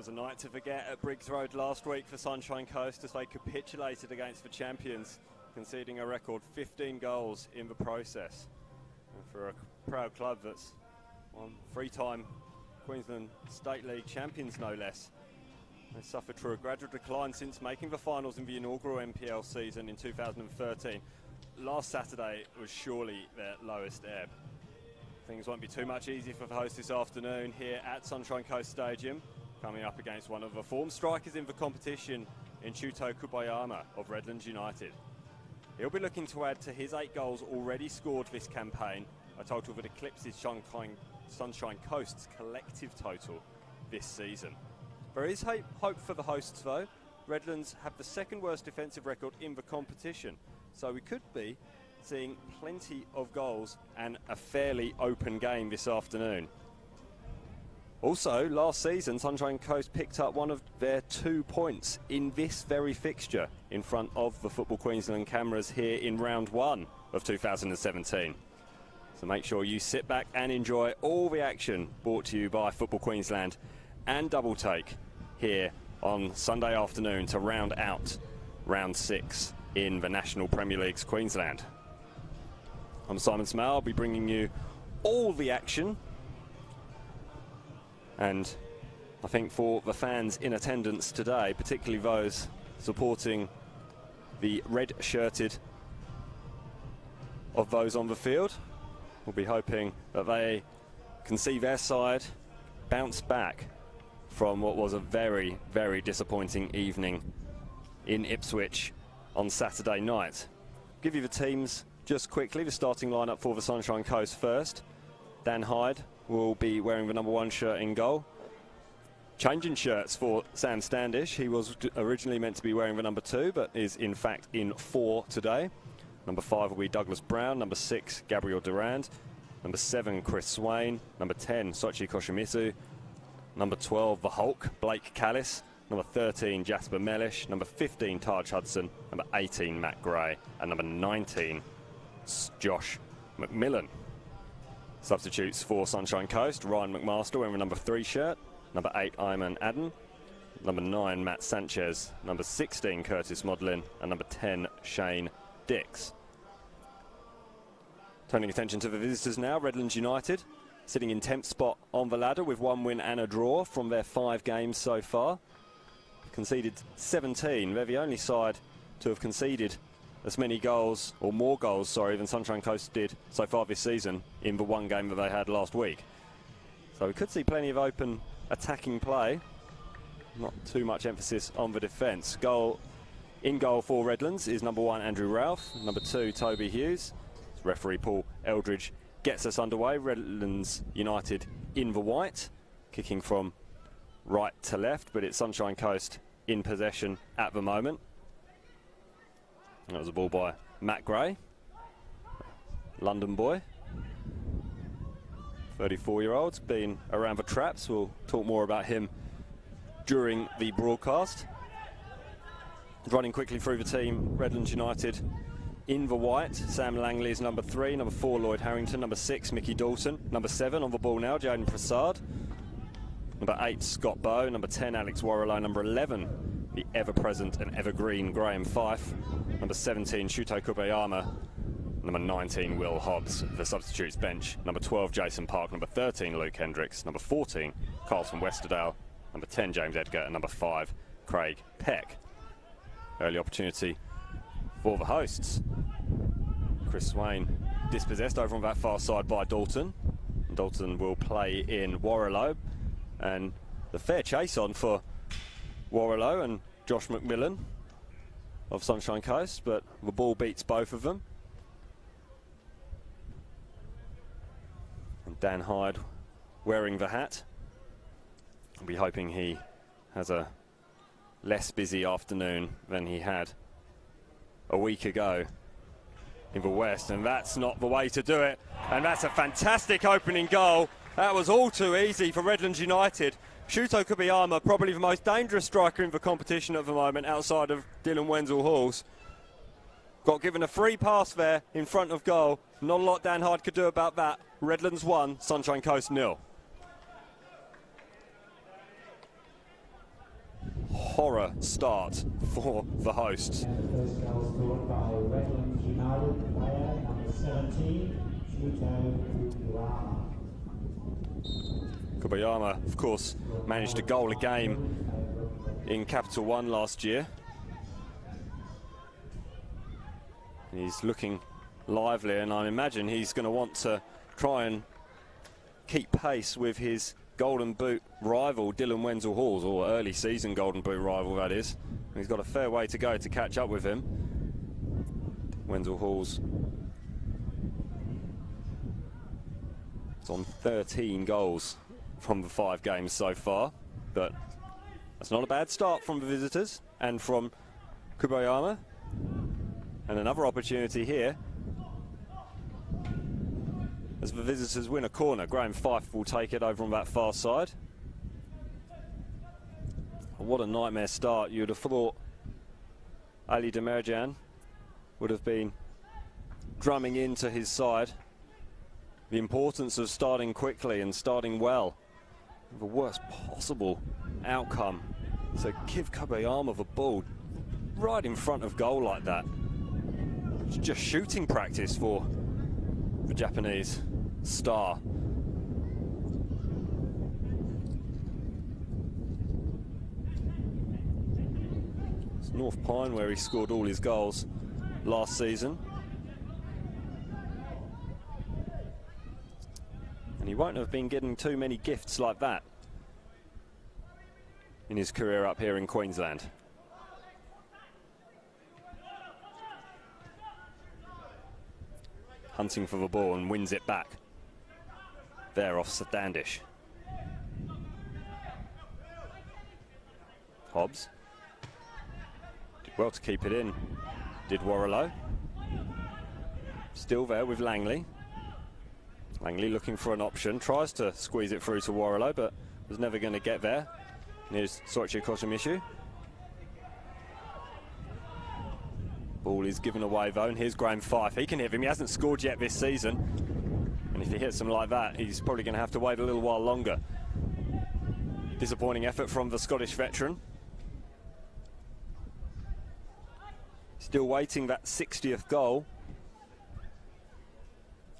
was a night to forget at Briggs Road last week for Sunshine Coast as they capitulated against the champions, conceding a record 15 goals in the process. And for a proud club that's on three-time Queensland State League champions, no less. They suffered through a gradual decline since making the finals in the inaugural NPL season in 2013. Last Saturday was surely their lowest ebb. Things won't be too much easier for the hosts this afternoon here at Sunshine Coast Stadium, coming up against one of the form strikers in the competition in Shuto Kubayama of Redlands United. He'll be looking to add to his 8 goals already scored this campaign, a total that eclipses Sunshine Coast's collective total this season. There is hope for the hosts though. Redlands have the second worst defensive record in the competition, so we could be seeing plenty of goals and a fairly open game this afternoon. Also, last season, Sunshine Coast picked up one of their 2 points in this very fixture in front of the Football Queensland cameras here in round 1 of 2017. So make sure you sit back and enjoy all the action brought to you by Football Queensland and Double Take here on Sunday afternoon to round out round 6 in the National Premier League's Queensland. I'm Simon Smale. I'll be bringing you all the action. And I think for the fans in attendance today, particularly those supporting the red-shirted of those on the field, we'll be hoping that they can see their side bounce back from what was a very, very disappointing evening in Ipswich on Saturday night. Give you the teams just quickly, the starting lineup for the Sunshine Coast first. Dan Hyde will be wearing the number 1 shirt in goal. Changing shirts for Sam Standish. He was originally meant to be wearing the number 2, but is in fact in 4 today. Number 5 will be Douglas Brown. Number 6, Gabriel Durand. Number 7, Chris Swain. Number 10, Soichi Koshimizu. Number 12, the Hulk, Blake Callis. Number 13, Jasper Mellish. Number 15, Taj Hudson. Number 18, Matt Gray. And number 19, Josh McMillan. Substitutes for Sunshine Coast: Ryan McMaster wearing the number 3 shirt. Number 8, Ayman Adden. Number 9, Matt Sanchez. Number 16, Curtis Modlin. And number 10, Shane Dix. Turning attention to the visitors now, Redlands United sitting in 10th spot on the ladder with 1 win and a draw from their 5 games so far. Conceded 17. They're the only side to have conceded as many goals, or more goals, sorry, than Sunshine Coast did so far this season in the 1 game that they had last week. So we could see plenty of open attacking play. Not too much emphasis on the defence. In goal for Redlands is number 1, Andrew Ralph. Number 2, Toby Hughes. Referee Paul Eldridge gets us underway. Redlands United in the white, kicking from right to left, but it's Sunshine Coast in possession at the moment. That was a ball by Matt Gray, London boy. 34-year-old's been around the traps. We'll talk more about him during the broadcast. Running quickly through the team, Redlands United in the white. Sam Langley is number 3, number 4, Lloyd Harrington, number 6, Mickey Dalton, number 7 on the ball now, Jaden Prasad, number 8, Scott Bowe, number 10, Alex Warrilow, number 11, the ever-present and evergreen Graham Fife, number 17, Shuto Kubayama, number 19, Will Hobbs, the substitutes bench, number 12, Jason Park, number 13, Luke Hendricks, number 14, Carlton Westerdale, number 10, James Edgar, and number 5, Craig Peck. Early opportunity for the hosts. Chris Swain dispossessed over on that far side by Dalton. Dalton will play in Warrilow, and the fair chase on for Warrilow and Josh McMillan of Sunshine Coast, but the ball beats both of them. And Dan Hyde wearing the hat. I'll be hoping he has a less busy afternoon than he had a week ago in the West, and that's not the way to do it. And that's a fantastic opening goal. That was all too easy for Redlands United. Shuto Kubayama, probably the most dangerous striker in the competition at the moment outside of Dylan Wenzel-Halls. Got given a free pass there in front of goal. Not a lot Dan Hyde could do about that. Redlands 1, Sunshine Coast 0. horror start for the hosts. And the first goal scored by Redlands United player number 17, Kubayama, of course, managed a goal a game in Capital One last year. He's looking lively, and I imagine he's going to want to try and keep pace with his Golden Boot rival Dylan Wenzel-Halls, or early season Golden Boot rival that is. He's got a fair way to go to catch up with him. Wenzel-Halls is on 13 goals from the 5 games so far, but that's not a bad start from the visitors and from Kubayama. And another opportunity here as the visitors win a corner. Graham Fife will take it over on that far side. What a nightmare start. You'd have thought Ali Demirjan would have been drumming into his side the importance of starting quickly and starting well. The worst possible outcome. So give Kubayama the ball right in front of goal like that. It's just shooting practice for the Japanese star. It's North Pine where he scored all his goals last season. And he won't have been getting too many gifts like that in his career up here in Queensland. Hunting for the ball and wins it back. There off Standish. Hobbs did well to keep it in. Did Warrilow. Still there with Langley. Langley looking for an option. Tries to squeeze it through to Warrilow, but was never going to get there. Here's Soichi Koshimishu. Ball is given away though, and here's Graham Fife. He can hit him. He hasn't scored yet this season. And if he hits him like that, he's probably going to have to wait a little while longer. Disappointing effort from the Scottish veteran. Still waiting that 60th goal.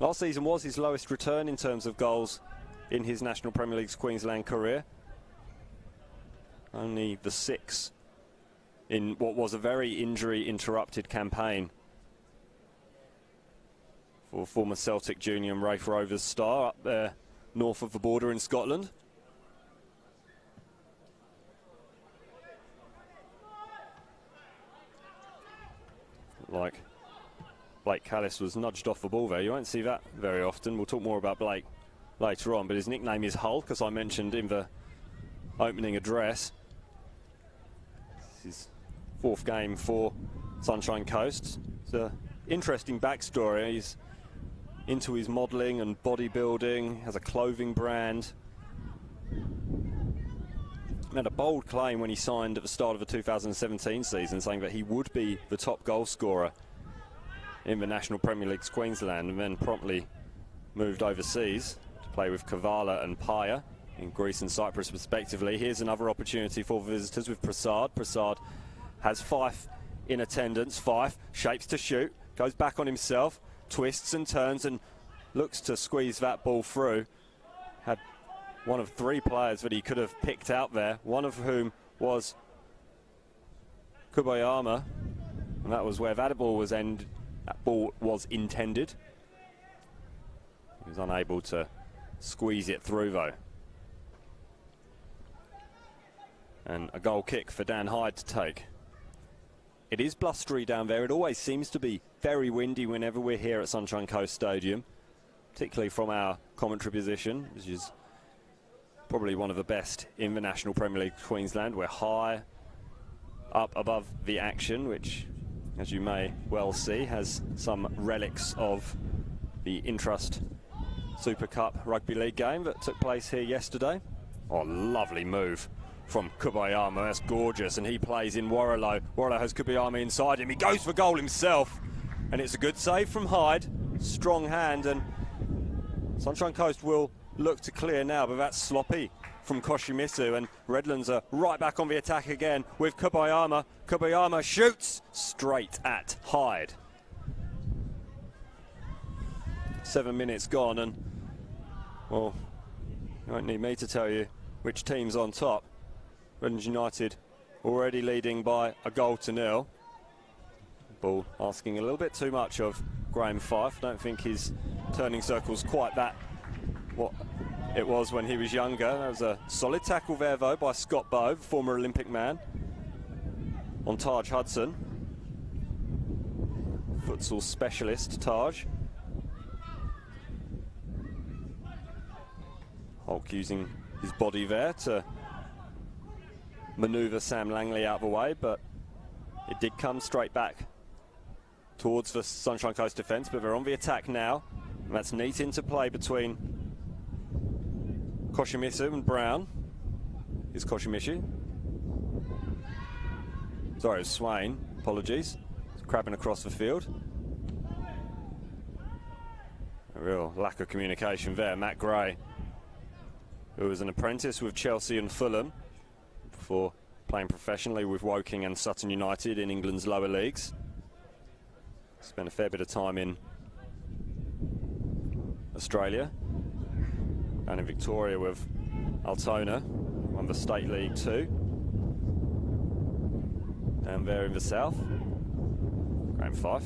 Last season was his lowest return in terms of goals in his National Premier League's Queensland career. Only the 6 in what was a very injury-interrupted campaign for former Celtic junior and Raith Rovers star up there north of the border in Scotland. Like Blake Callis was nudged off the ball there. You won't see that very often. We'll talk more about Blake later on, but his nickname is Hulk, as I mentioned in the opening address. This is 4th game for Sunshine Coast. It's an interesting backstory. He's into his modelling and bodybuilding, has a clothing brand. Made a bold claim when he signed at the start of the 2017 season, saying that he would be the top goal scorer in the National Premier League's Queensland, and then promptly moved overseas to play with Kavala and Paya in Greece and Cyprus respectively. Here's another opportunity for visitors with Prasad. Prasad has Fife in attendance. Fife shapes to shoot, goes back on himself, twists and turns and looks to squeeze that ball through. Had one of 3 players that he could have picked out there, one of whom was Kubayama, and that was where that ball was intended. He was unable to squeeze it through though. And a goal kick for Dan Hyde to take. It is blustery down there. It always seems to be very windy whenever we're here at Sunshine Coast Stadium, particularly from our commentary position, which is probably one of the best in the National Premier League Queensland. We're high up above the action, which, as you may well see, has some relics of the Intrust Super Cup Rugby League game that took place here yesterday. Oh, lovely move from Kubayama. That's gorgeous, and he plays in Warrilow. Warrilow has Kubayama inside him. He goes for goal himself, and it's a good save from Hyde. Strong hand, and Sunshine Coast will look to clear now, but that's sloppy from Koshimizu, and Redlands are right back on the attack again with Kubayama. Kubayama shoots straight at Hyde. 7 minutes gone, and well, you won't need me to tell you which team's on top. Redlands United already leading by a goal to nil. Ball asking a little bit too much of Graham Fife. Don't think his turning circle's quite that what it was when he was younger. That was a solid tackle there though by Scott Bowe, former Olympic man, on Taj Hudson. Futsal specialist Taj. Hulk using his body there to manoeuvre Sam Langley out of the way, but it did come straight back towards the Sunshine Coast defence, but they're on the attack now. And that's neat interplay between Koshimizu and Brown. Here's Koshimizu. Sorry, it was Swain. Apologies. It's crabbing across the field. A real lack of communication there. Matt Gray, who was an apprentice with Chelsea and Fulham before playing professionally with Woking and Sutton United in England's lower leagues. Spent a fair bit of time in Australia and in Victoria with Altona, won the State League too. Down there in the south, Graham Fife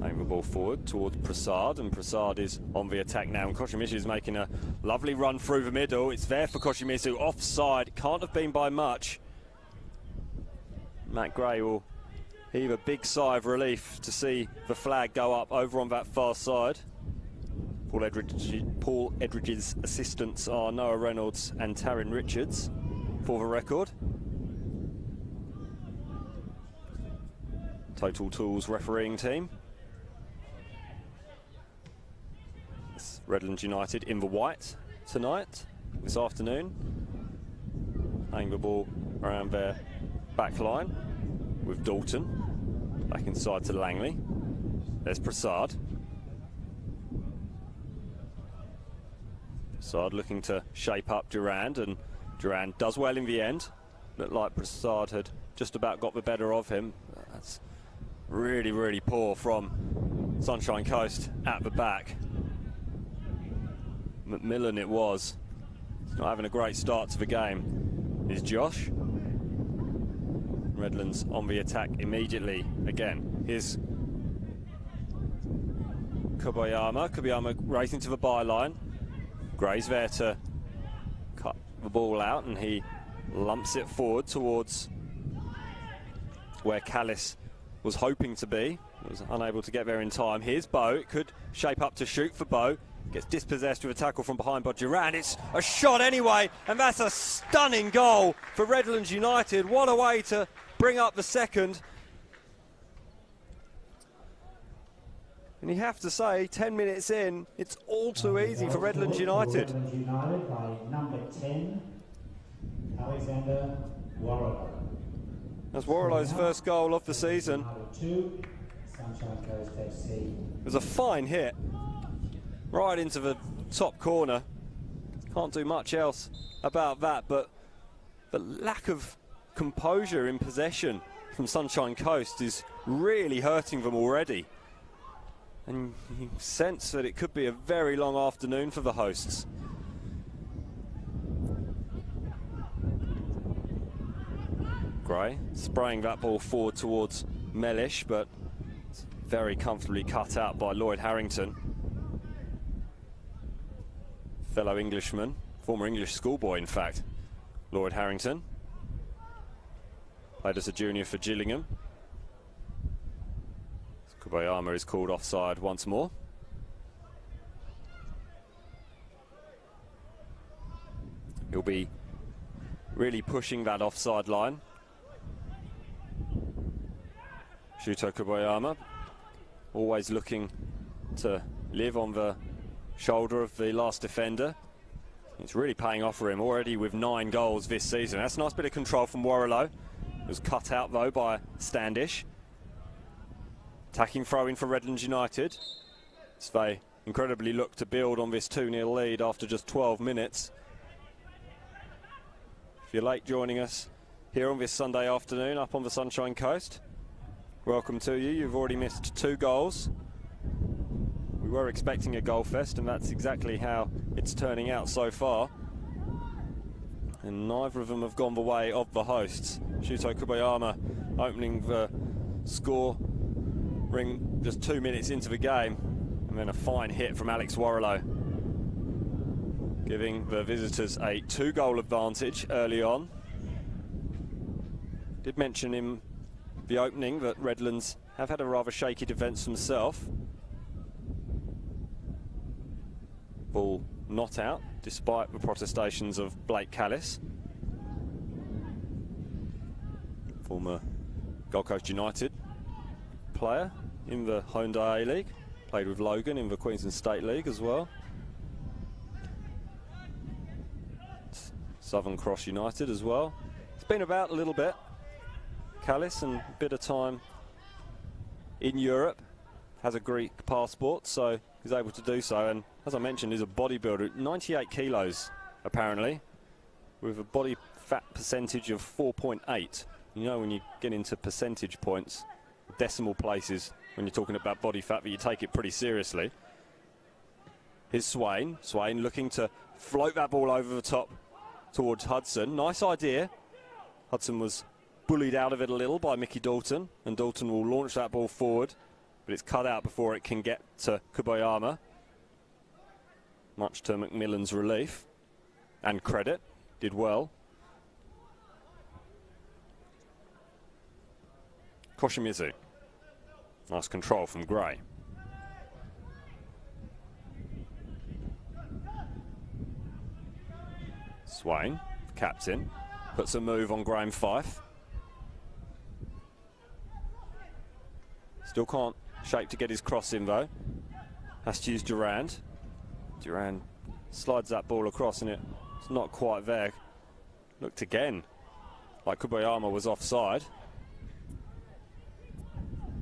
playing the ball forward towards Prasad, and Prasad is on the attack now, and Koshimizu is making a lovely run through the middle. It's there for Koshimizu, offside, can't have been by much. Matt Gray will heave a big sigh of relief to see the flag go up over on that far side. Paul Edridge's assistants are Noah Reynolds and Taryn Richards for the record. Total Tools refereeing team. It's Redlands United in the white tonight, this afternoon. Playing the ball around their back line with Dalton. Back inside to Langley. There's Prasad. Prasad looking to shape up Durand, and Durand does well in the end. Looked like Prasad had just about got the better of him. That's really, really poor from Sunshine Coast at the back. McMillan it was. He's not having a great start to the game. Is Josh. Redlands on the attack immediately again. Here's Kubayama. Kubayama racing to the byline. Gray's there to cut the ball out, and he lumps it forward towards where Callis was hoping to be. Was unable to get there in time. Here's Bowe. It could shape up to shoot for Bowe. Gets dispossessed with a tackle from behind by Durand. It's a shot anyway, and that's a stunning goal for Redlands United. What a way to bring up the second. And you have to say, 10 minutes in, it's all too easy for Redlands United. Redlands United by number 10, Alexander Warrilow. That's Warrilow's first goal of the season. Number 2, Sunshine Coast FC. It was a fine hit. Right into the top corner. Can't do much else about that, but the lack of composure in possession from Sunshine Coast is really hurting them already. And you sense that it could be a very long afternoon for the hosts. Gray spraying that ball forward towards Mellish, but it's very comfortably cut out by Lloyd Harrington. Fellow Englishman, former English schoolboy in fact, Lloyd Harrington. Played as a junior for Gillingham. Kubayama is called offside once more. He'll be really pushing that offside line. Shuto Kubayama, always looking to live on the shoulder of the last defender. It's really paying off for him already with 9 goals this season. That's a nice bit of control from Warrilow. It was cut out though by Standish. Attacking throw-in for Redlands United. So they incredibly look to build on this 2-0 lead after just 12 minutes. If you're late joining us here on this Sunday afternoon up on the Sunshine Coast, welcome to you. You've already missed 2 goals. We were expecting a goal fest, and that's exactly how it's turning out so far. And neither of them have gone the way of the hosts. Shuto Kubayama opening the score ring just 2 minutes into the game, and then a fine hit from Alex Warrilow, giving the visitors a 2-goal advantage early on. Did mention in the opening that Redlands have had a rather shaky defence themselves. Ball not out, despite the protestations of Blake Callis, former Gold Coast United player in the Hyundai A-League, played with Logan in the Queensland State League as well. Southern Cross United as well. It's been about a little bit. Callis, and a bit of time in Europe. Has a Greek passport, so he's able to do so. And as I mentioned, he's a bodybuilder, 98 kilos apparently, with a body fat percentage of 4.8. You know, when you get into percentage points, decimal places, when you're talking about body fat, but you take it pretty seriously. Here's Swain. Swain looking to float that ball over the top towards Hudson. Nice idea. Hudson was bullied out of it a little by Mickey Dalton, and Dalton will launch that ball forward, but it's cut out before it can get to Kubayama, much to McMillan's relief and credit. Did well. Koshimizu. Nice control from Gray. Swain, captain, puts a move on Graham Fife. Still can't shape to get his cross in though. Has to use Durand. Durand slides that ball across, and it's not quite there. Looked again like Kubayama was offside.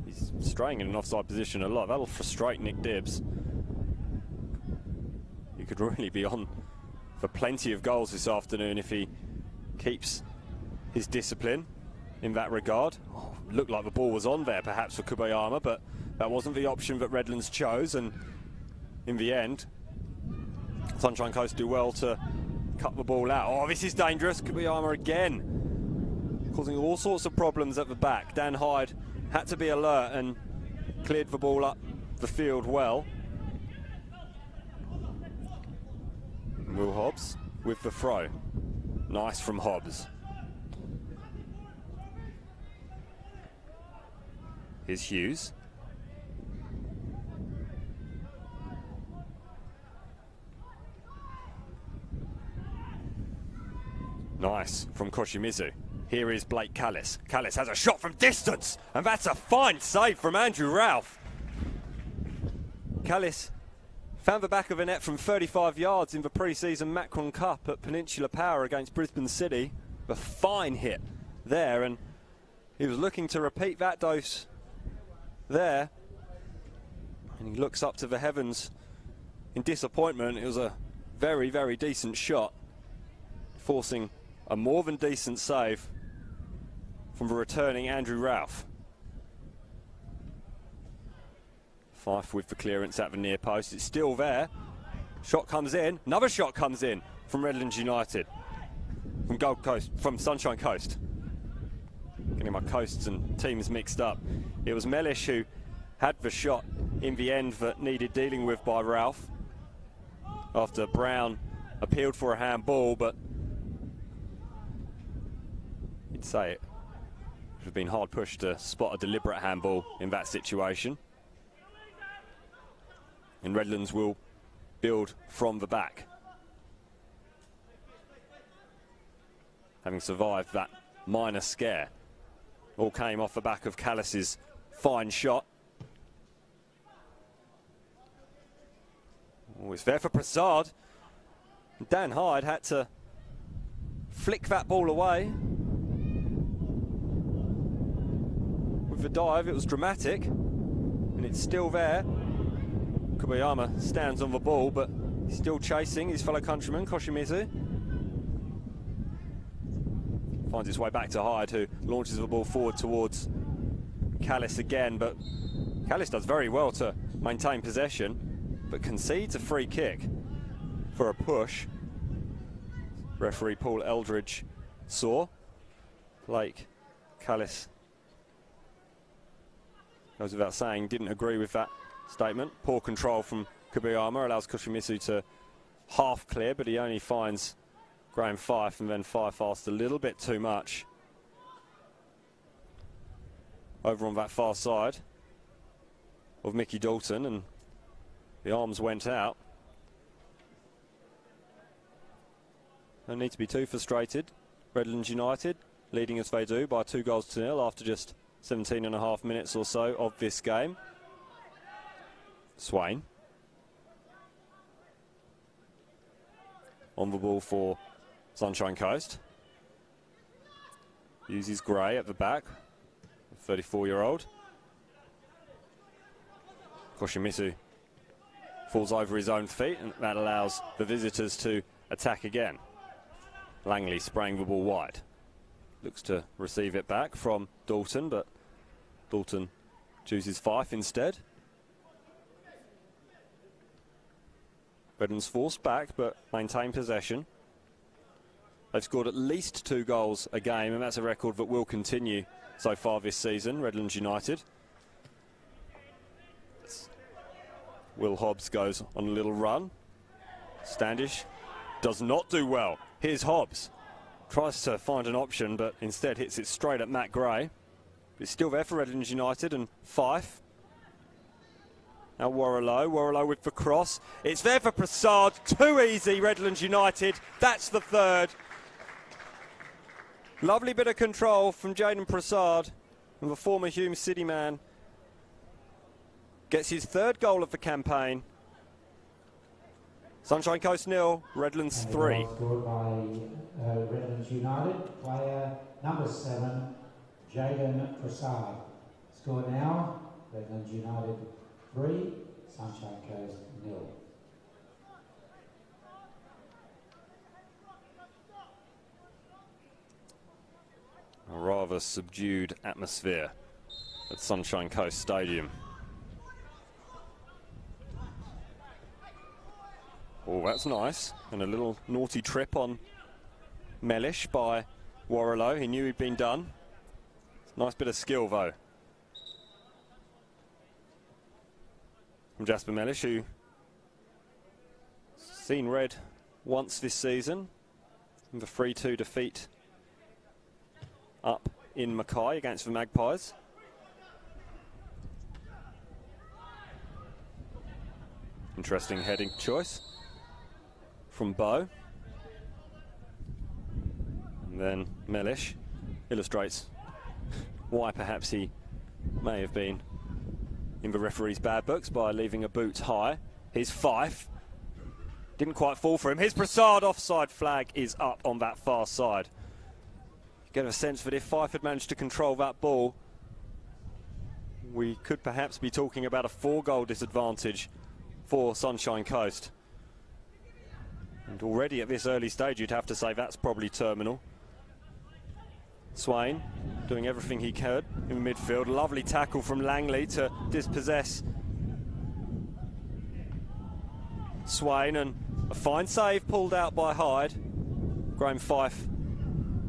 He's straying in an offside position a lot. That'll frustrate Nick Dibbs. He could really be on for plenty of goals this afternoon if he keeps his discipline in that regard. Oh, looked like the ball was on there perhaps for Kubayama, but that wasn't the option that Redlands chose, and in the end Sunshine Coast do well to cut the ball out. Oh, this is dangerous. Kubayama again, causing all sorts of problems at the back. Dan Hyde had to be alert and cleared the ball up the field well. Will Hobbs with the throw. Nice from Hobbs. Here's Hughes. Nice from Koshimizu. Here is Blake Callis. Callis has a shot from distance, and that's a fine save from Andrew Ralph. Callis found the back of the net from 35 yards in the pre-season Macron Cup at Peninsula Power against Brisbane City. A fine hit there, and he was looking to repeat that dose there. And he looks up to the heavens in disappointment. It was a very, very decent shot, forcing a more than decent save from the returning Andrew Ralph. Fife with the clearance at the near post. It's still there. Shot comes in. Another shot comes in from Redlands United. From Gold Coast, from Sunshine Coast. Getting my coasts and teams mixed up. It was Mellish who had the shot in the end that needed dealing with by Ralph, after Brown appealed for a handball, but you'd say it would have been hard pushed to spot a deliberate handball in that situation. And Redlands will build from the back, having survived that minor scare. All came off the back of Callis's fine shot. Oh, it's there for Prasad. Dan Hyde had to flick that ball away. With the dive, it was dramatic, and it's still there. Kubayama stands on the ball, but he's still chasing his fellow countryman, Koshimizu. finds its way back to Hyde, who launches the ball forward towards Callis again, but Callis does very well to maintain possession, but concedes a free kick for a push. Referee Paul Eldridge saw. Blake Callis, goes without saying, didn't agree with that statement. Poor control from Kubiyama allows Kushimizu to half clear, but he only finds Graham Fife, and then Fife asked a little bit too much. Over on that far side of Mickey Dalton, and the arms went out. No need to be too frustrated. Redlands United leading as they do by 2-0 after just 17.5 minutes or so of this game. Swain on the ball for Sunshine Coast. Uses Gray at the back, 34-year-old. Koshimizu falls over his own feet, and that allows the visitors to attack again. Langley spraying the ball wide. Looks to receive it back from Dalton, but Dalton chooses Fife instead. Redlands forced back, but maintain possession. They've scored at least 2 goals a game, and that's a record that will continue so far this season, Redlands United. Will Hobbs goes on a little run. Standish does not do well. Here's Hobbs. Tries to find an option, but instead hits it straight at Matt Gray. It's still there for Redlands United, and Fife. Now Warrilow with the cross. It's there for Prasad. Too easy, Redlands United. That's the third. Lovely bit of control from Jaden Prasad, and the former Hume City man gets his 3rd goal of the campaign. Sunshine Coast 0, Redlands 3. Scored by Redlands United, player number 7, Jaden Prasad. Score now, Redlands United 3, Sunshine Coast 0. A rather subdued atmosphere at Sunshine Coast Stadium. Oh, that's nice. And a little naughty trip on Mellish by Warrilow. He knew he'd been done. Nice bit of skill, though, from Jasper Mellish, who seen red once this season in the 3-2 defeat up in Mackay against the Magpies. Interesting heading choice from Bow. And then Mellish illustrates why perhaps he may have been in the referee's bad books by leaving a boot high. Here's Fife. Didn't quite fall for him. Here's Prasad. Offside flag is up on that far side. You get a sense that if Fife had managed to control that ball, we could perhaps be talking about a 4-goal disadvantage for Sunshine Coast. And already at this early stage, you'd have to say that's probably terminal. Swain doing everything he could in midfield. Lovely tackle from Langley to dispossess Swain, and a fine save pulled out by Hyde. Graham Fife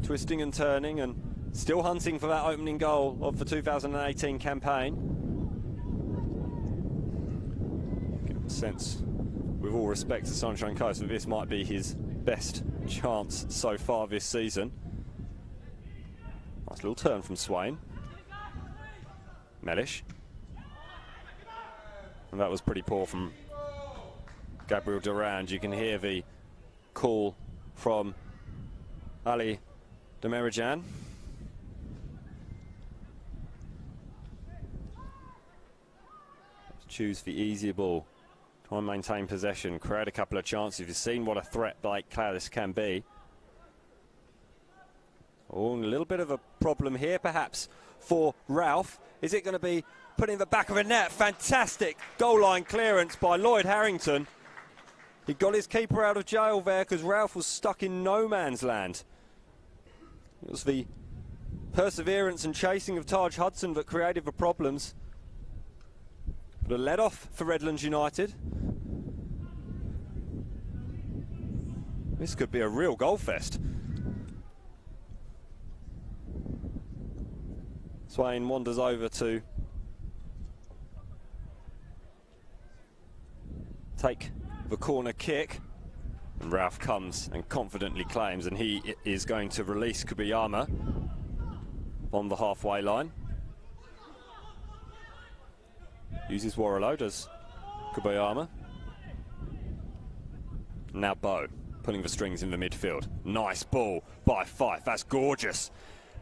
twisting and turning and still hunting for that opening goal of the 2018 campaign. Get a sense, with all respect to Sunshine Coast, that this might be his best chance so far this season. Nice little turn from Swain. Mellish. And that was pretty poor from Gabriel Durand. You can hear the call from Ali Demerijan. Choose the easier ball. Try and maintain possession. Create a couple of chances. You've seen what a threat like Claris can be. Oh, and a little bit of a problem here perhaps for Ralph. Is it going to be put in the back of a net? Fantastic goal line clearance by Lloyd Harrington. He got his keeper out of jail there because Ralph was stuck in no man's land. It was the perseverance and chasing of Taj Hudson that created the problems. But a let-off for Redlands United. This could be a real goal fest. Swain wanders over to take the corner kick. And Ralph comes and confidently claims, and he is going to release Kubayama on the halfway line. Uses Warrilow, does Kubayama. Now Bow, pulling the strings in the midfield. Nice ball by Fife, that's gorgeous.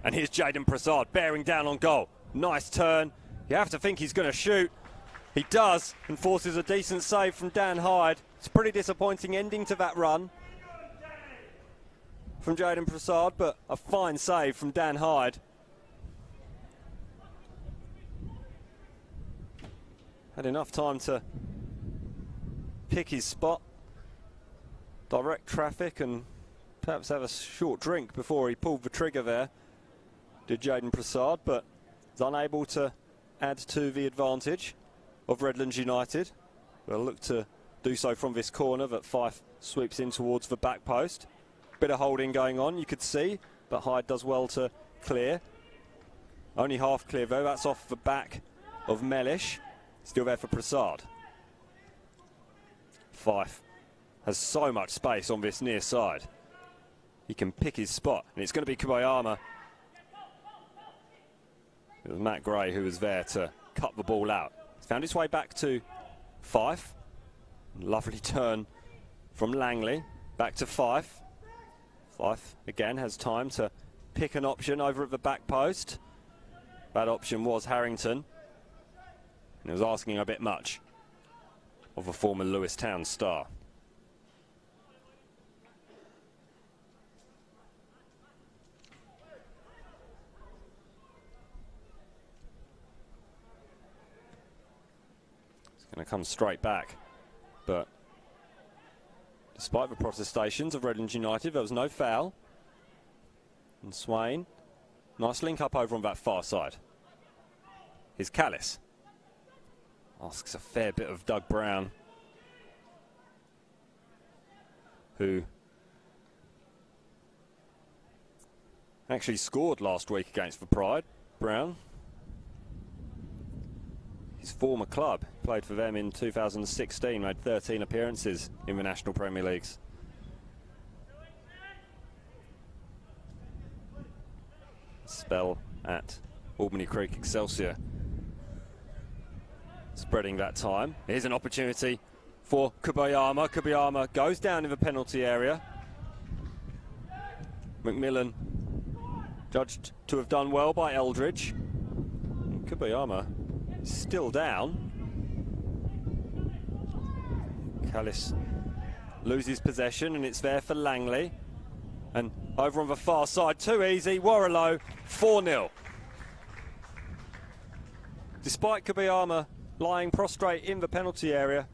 And here's Jaden Prasad bearing down on goal. Nice turn, you have to think he's going to shoot. He does, and forces a decent save from Dan Hyde. It's a pretty disappointing ending to that run from Jaden Prasad, but a fine save from Dan Hyde. Had enough time to pick his spot, direct traffic, and perhaps have a short drink before he pulled the trigger there, did Jaden Prasad, but is unable to add to the advantage of Redlands United. They'll look to do so from this corner that Fife sweeps in towards the back post. Bit of holding going on, you could see, but Hyde does well to clear. Only half clear though, that's off the back of Mellish. Still there for Prasad. Fife has so much space on this near side. He can pick his spot, and it's going to be Kubayama. It was Matt Gray who was there to cut the ball out. He's found his way back to Fife. Lovely turn from Langley. Back to Fife. Fife again has time to pick an option over at the back post. That option was Harrington. And it was asking a bit much of a former Lewis Town star. It's going to come straight back, but despite the protestations of Redlands United, there was no foul. And Swain, nice link up over on that far side. Here's Callis. Asks a fair bit of Doug Brown, who actually scored last week against the Pride. Brown, his former club, played for them in 2016, made 13 appearances in the National Premier Leagues. Spell at Albany Creek Excelsior. Spreading that time. Here's an opportunity for Kubayama. Kubayama goes down in the penalty area. McMillan judged to have done well by Eldridge. And Kubayama is still down. Callis loses possession, and it's there for Langley. And over on the far side, too easy. Warrilow, 4-0. Despite Kubayama lying prostrate in the penalty area,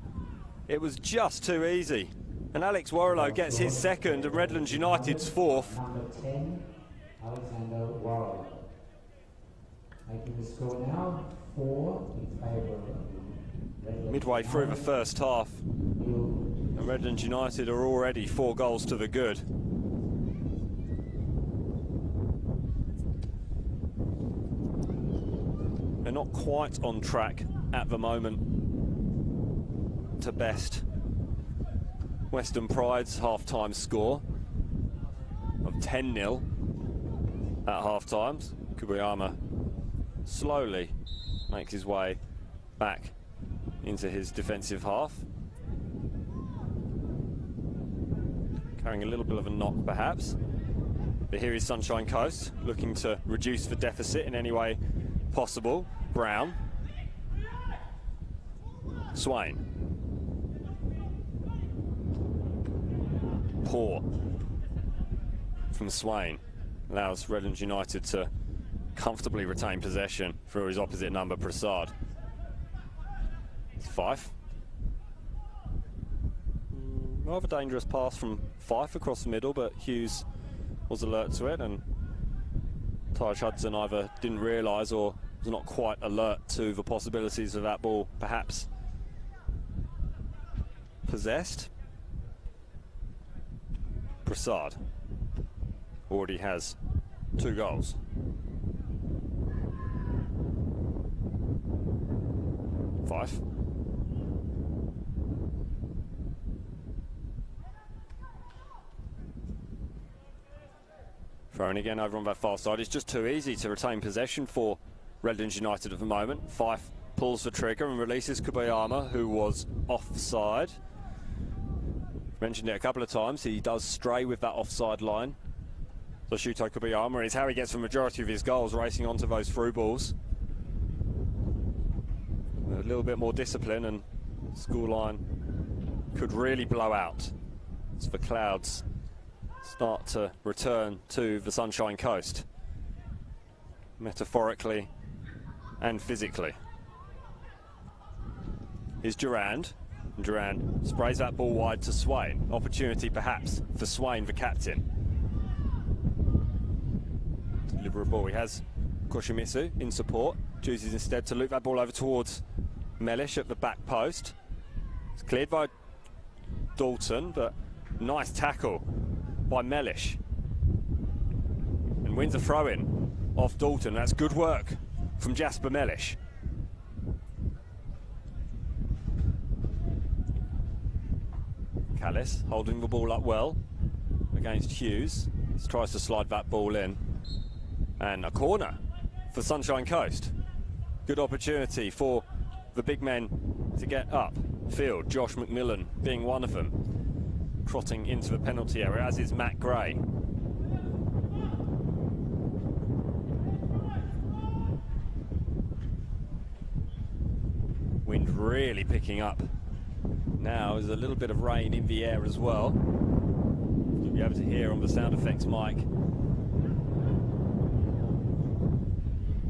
it was just too easy. And Alex Warrilow gets his second and Redlands United's fourth. Number 10, Alexander Warrilow. Making the score now, 4 in favour of Redlands. Midway through the first half, and Redlands United are already 4 goals to the good. They're not quite on track at the moment to best Western Pride's half-time score of 10-0 at half-times. Kubayama slowly makes his way back into his defensive half. Carrying a little bit of a knock perhaps. But here is Sunshine Coast looking to reduce the deficit in any way possible. Brown. Swain. Poor from Swain. Allows Redlands United to comfortably retain possession through his opposite number, Prasad. It's Fife. Rather dangerous pass from Fife across the middle, but Hughes was alert to it and Taj Hudson either didn't realise or was not quite alert to the possibilities of that ball perhaps possessed. Prasad already has 2 goals. Five. Thrown again over on that far side. It's just too easy to retain possession for Redlands United at the moment. Fife pulls the trigger and releases Kobayama, who was offside. Mentioned it a couple of times. He does stray with that offside line. So Shuto Kobayama, and it's how he gets the majority of his goals, racing onto those through balls. A little bit more discipline and scoreline could really blow out as the clouds start to return to the Sunshine Coast, metaphorically and physically. Here's Durand. And Durand sprays that ball wide to Swain. Opportunity perhaps for Swain, the captain. Deliver a ball. He has Koshimitsu in support. Chooses instead to loop that ball over towards Mellish at the back post. It's cleared by Dalton, but nice tackle by Mellish. And wins a throw-in off Dalton. That's good work from Jasper Mellish. Callis holding the ball up well against Hughes. He tries to slide that ball in. And a corner for Sunshine Coast. Good opportunity for the big men to get up field. Josh McMillan being one of them, trotting into the penalty area, as is Matt Gray. Wind really picking up. Now there's a little bit of rain in the air as well. You'll be able to hear on the sound effects mic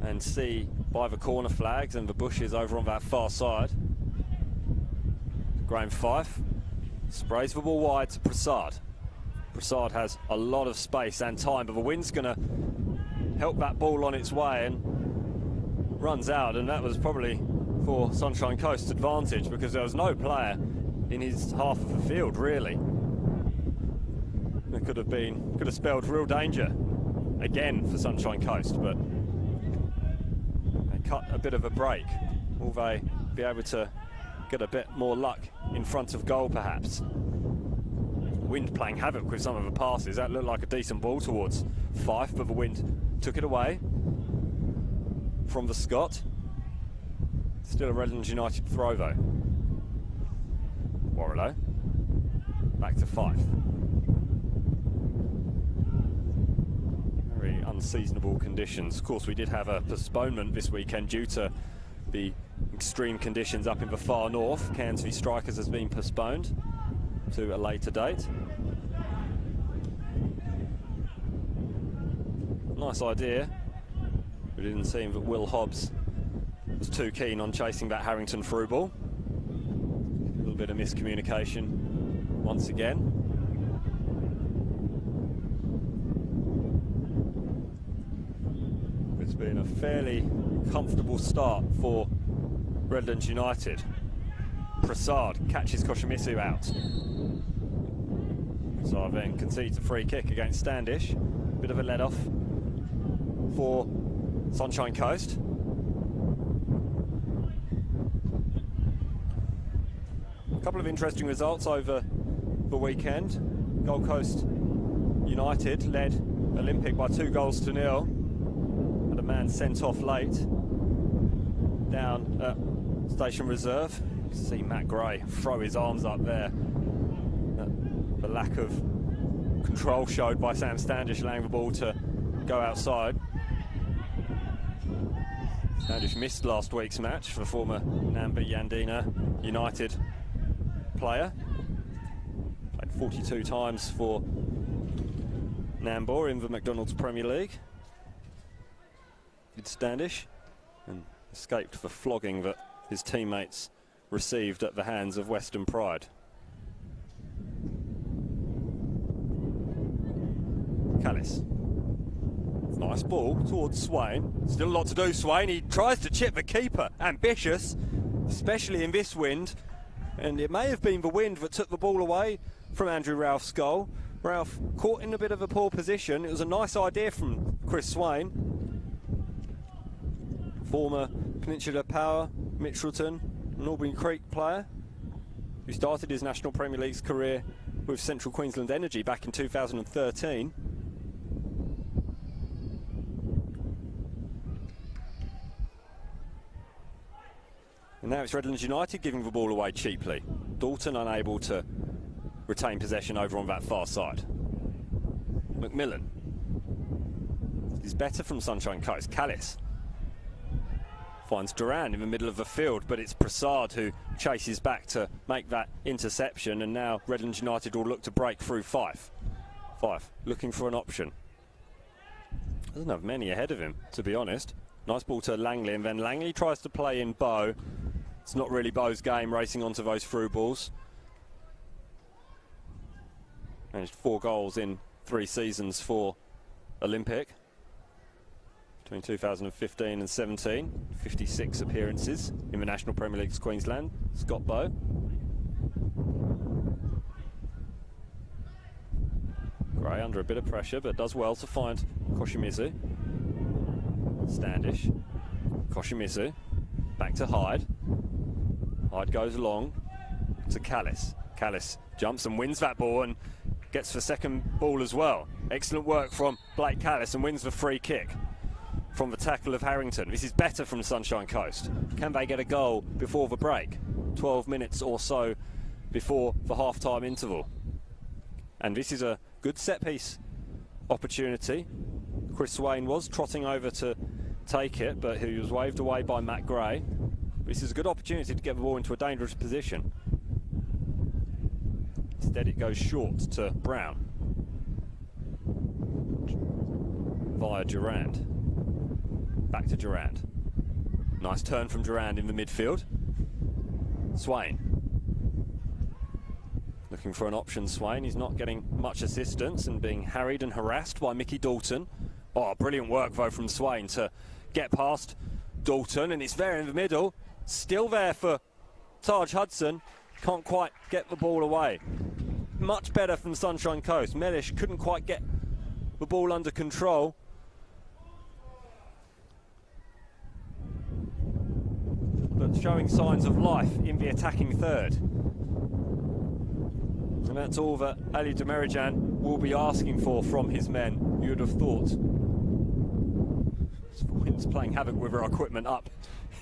and see by the corner flags and the bushes over on that far side. Graham Fife sprays the ball wide to Prasad. Prasad has a lot of space and time, but the wind's going to help that ball on its way and runs out, and that was probably for Sunshine Coast's advantage because there was no player in his half of the field really. It could have spelled real danger again for Sunshine Coast, but they cut a bit of a break. Will they be able to get a bit more luck in front of goal perhaps? Wind playing havoc with some of the passes. That looked like a decent ball towards Fife, but the wind took it away from the Scot. Still a Redlands United throw though. Warrilow back to Fife. Very unseasonable conditions. Of course, we did have a postponement this weekend due to the extreme conditions up in the far north. Cairns v Strikers has been postponed to a later date. Nice idea. We didn't seem that Will Hobbs was too keen on chasing that Harrington through ball. A little bit of miscommunication once again. It's been a fairly comfortable start for Redlands United. Prasad catches Koshimitsu out. So then concedes a free kick against Standish. Bit of a let-off for Sunshine Coast. A couple of interesting results over the weekend. Gold Coast United led Olympic by 2-0. Had a man sent off late down at Station Reserve. You can see Matt Gray throw his arms up there. The lack of control showed by Sam Standish, allowing the ball to go outside. Standish missed last week's match for former Namba Yandina United player. Played 42 times for Nambour in the McDonald's Premier League. Did Standish, and escaped the flogging that his teammates received at the hands of Western Pride. Callis. Nice ball towards Swain. Still a lot to do, Swain. He tries to chip the keeper. Ambitious, especially in this wind. And it may have been the wind that took the ball away from Andrew Ralph's goal. Ralph caught in a bit of a poor position. It was a nice idea from Chris Swain. Former Peninsula Power, Mitchelton, an Albany Creek player who started his National Premier League's career with Central Queensland Energy back in 2013. And now it's Redlands United giving the ball away cheaply. Dalton unable to retain possession over on that far side. McMillan is better from Sunshine Coast. Callis finds Duran in the middle of the field, but it's Prasad who chases back to make that interception, and now Redlands United will look to break through Fife. Fife looking for an option. Doesn't have many ahead of him, to be honest. Nice ball to Langley, and then Langley tries to play in Bow. It's not really Bow's game, racing onto those through balls. Managed 4 goals in 3 seasons for Olympic. Between 2015 and 17, 56 appearances in the National Premier League's Queensland. Scott Bow. Gray under a bit of pressure, but does well to find Koshimizu. Standish. Koshimizu. Back to Hyde. Hyde goes along to Callis. Callis jumps and wins that ball and gets the second ball as well. Excellent work from Blake Callis and wins the free kick from the tackle of Harrington. This is better from Sunshine Coast. Can they get a goal before the break? 12 minutes or so before the half-time interval. And this is a good set-piece opportunity. Chris Swain was trotting over to take it, but he was waved away by Matt Gray. This is a good opportunity to get the ball into a dangerous position. Instead it goes short to Brown via Durand. Back to Durand. Nice turn from Durand in the midfield. Swain looking for an option. Swain, he's not getting much assistance and being harried and harassed by Mickey Dalton. Oh, brilliant work though from Swain to get past Dalton, and it's there in the middle. Still there for Taj Hudson. Can't quite get the ball away. Much better from Sunshine Coast. Mellish couldn't quite get the ball under control. But showing signs of life in the attacking third. And that's all that Ali Demerijan will be asking for from his men, you'd have thought. Wind's playing havoc with our equipment up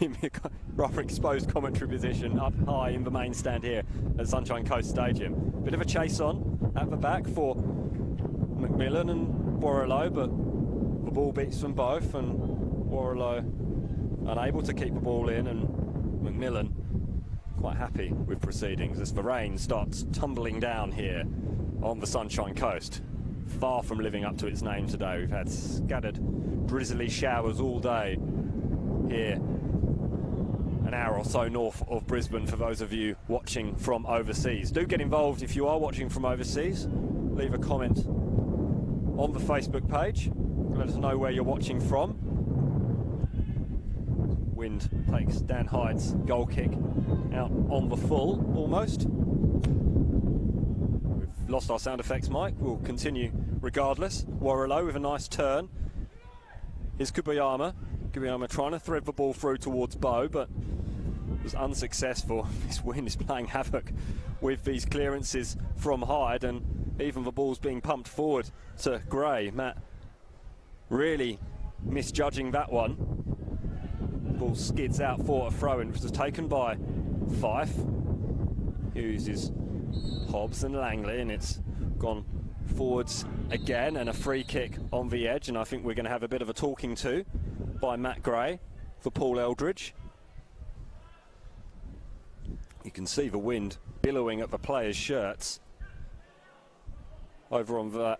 in the rather exposed commentary position, up high in the main stand here at Sunshine Coast Stadium. Bit of a chase on at the back for McMillan and Warrilow, but the ball beats them both, and Warrilow unable to keep the ball in, and McMillan quite happy with proceedings as the rain starts tumbling down here on the Sunshine Coast. Far from living up to its name today. We've had scattered drizzly showers all day here, an hour or so north of Brisbane for those of you watching from overseas. Do get involved if you are watching from overseas. Leave a comment on the Facebook page. Let us know where you're watching from. Wind takes Dan Hyde's goal kick out on the full, almost. We've lost our sound effects mic. We'll continue regardless. Warrilow with a nice turn. Here's Kubayama. Kubayama trying to thread the ball through towards Bow, but was unsuccessful. This wind is playing havoc with these clearances from Hyde, and even the ball's being pumped forward to Gray. Matt really misjudging that one. Ball skids out for a throw-in, which was taken by Fife. Uses Hobbs and Langley, and it's gone forwards again, and a free kick on the edge, and I think we're going to have a bit of a talking to by Matt Gray for Paul Eldridge. You can see the wind billowing at the players' shirts over on the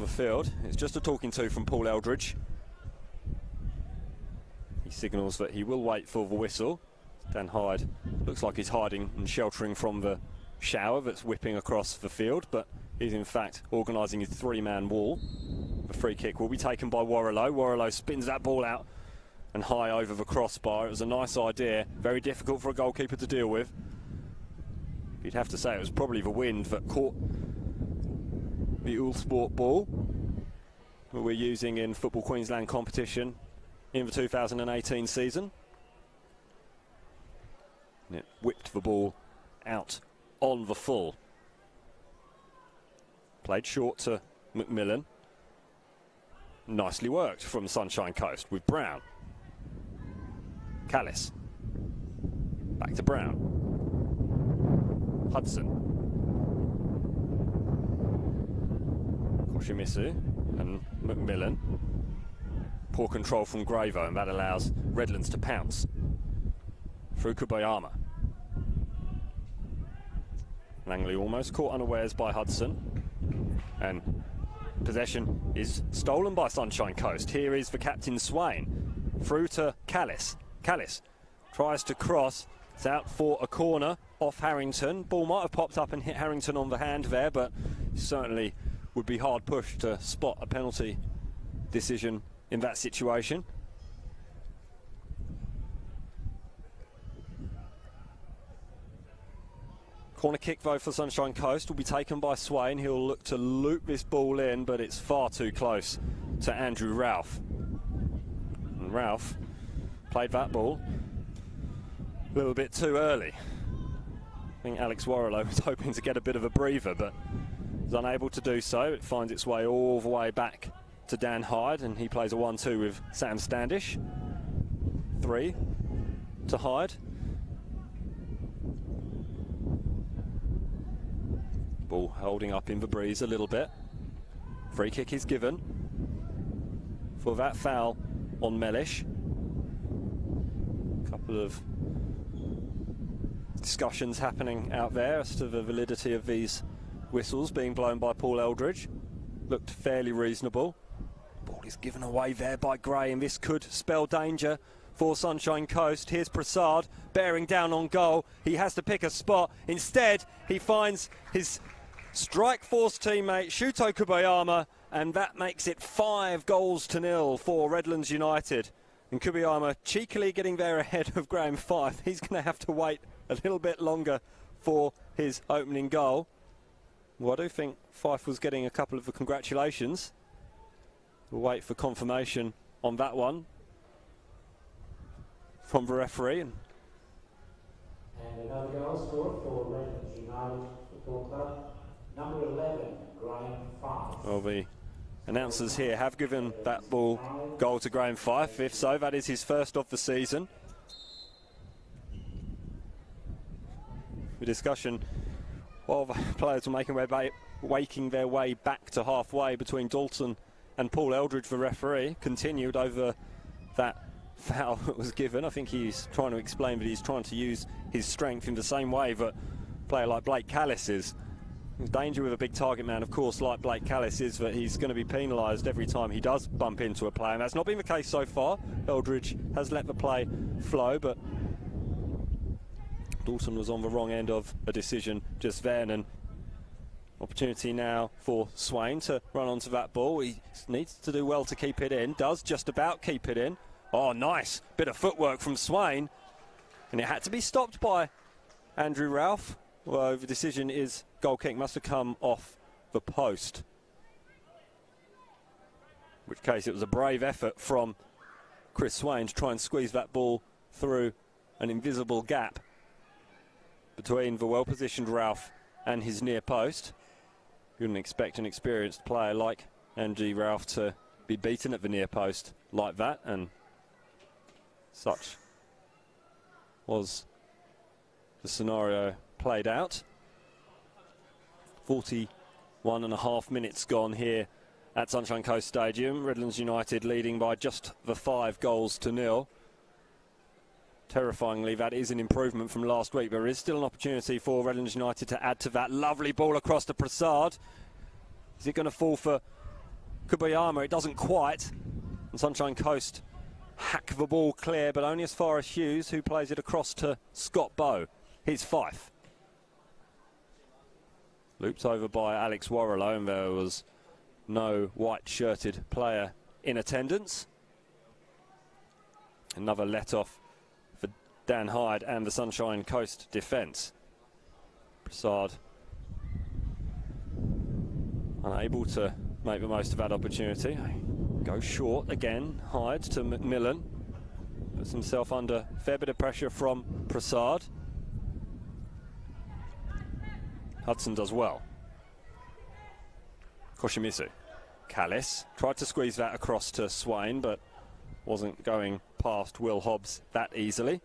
field. It's just a talking to from Paul Eldridge. He signals that he will wait for the whistle. Dan Hyde looks like he's hiding and sheltering from the shower that's whipping across the field, but he's in fact organising his 3-man wall. The free kick will be taken by Warrilow. Warrilow spins that ball out and high over the crossbar. It was a nice idea, very difficult for a goalkeeper to deal with. You'd have to say it was probably the wind that caught the All Sport ball that we're using in Football Queensland competition in the 2018 season. And it whipped the ball out on the full. Played short to McMillan. Nicely worked from Sunshine Coast with Brown. Callis. Back to Brown. Hudson. Koshimisu and McMillan. Poor control from Gravo, and that allows Redlands to pounce. Through Kubayama. Langley almost caught unawares by Hudson. And possession is stolen by Sunshine Coast. Here is the captain Swain. Through to Callis. Callis tries to cross. It's out for a corner off Harrington. Ball might have popped up and hit Harrington on the hand there, but certainly would be hard pushed to spot a penalty decision in that situation. Corner kick though for Sunshine Coast will be taken by Swain. He'll look to loop this ball in, but it's far too close to Andrew Ralph. And Ralph played that ball a little bit too early. I think Alex Warrilow was hoping to get a bit of a breather, but was unable to do so. It finds its way all the way back to Dan Hyde, and he plays a 1-2 with Sam Standish. 3 to Hyde. Ball holding up in the breeze a little bit. Free kick is given for that foul on Mellish. Couple of discussions happening out there as to the validity of these whistles being blown by Paul Eldridge. Looked fairly reasonable. Ball is given away there by Gray, and this could spell danger for Sunshine Coast. Here's Prasad bearing down on goal. He has to pick a spot. Instead, he finds his Strike Force teammate Shuto Kubayama, and that makes it 5-0 for Redlands United. And Kubayama cheekily getting there ahead of Graham Fife. He's going to have to wait a little bit longer for his opening goal. Well, I do think Fife was getting a couple of the congratulations. We'll wait for confirmation on that one from the referee. And another goal scored for Redlands United Football Club. Number 11, Graham Fife. Well, the announcers here have given that goal to Graham Fife. If so, that is his first of the season. The discussion while the players were making their way back to halfway between Dalton and Paul Eldridge, the referee, continued over that foul that was given. I think he's trying to explain that he's trying to use his strength in the same way that a player like Blake Callis is. The danger with a big target man, of course, like Blake Callis, is that he's going to be penalised every time he does bump into a player, and that's not been the case so far. Eldridge has let the play flow, but Dalton was on the wrong end of a decision just then, and opportunity now for Swain to run onto that ball. He needs to do well to keep it in, does just about keep it in. Oh, nice bit of footwork from Swain, and it had to be stopped by Andrew Ralph. Well, the decision is goal kick, must have come off the post. In which case it was a brave effort from Chris Swain to try and squeeze that ball through an invisible gap between the well-positioned Ralph and his near post. You wouldn't expect an experienced player like Andy Ralph to be beaten at the near post like that, and such was the scenario played out. 41.5 minutes gone here at Sunshine Coast Stadium. Redlands United leading by just the 5-0. Terrifyingly, that is an improvement from last week. There is still an opportunity for Redlands United to add to that. Lovely ball across to Prasad. Is it going to fall for Kubayama? It doesn't quite. And Sunshine Coast hack the ball clear, but only as far as Hughes, who plays it across to Scott Bowe. Here's Fife. Looped over by Alex Warrilow, and there was no white-shirted player in attendance. Another let-off for Dan Hyde and the Sunshine Coast defence. Prasad unable to make the most of that opportunity. Go short again, Hyde to McMillan. Puts himself under a fair bit of pressure from Prasad. Hudson does well. Koshimizu. Callis tried to squeeze that across to Swain, but wasn't going past Will Hobbs that easily.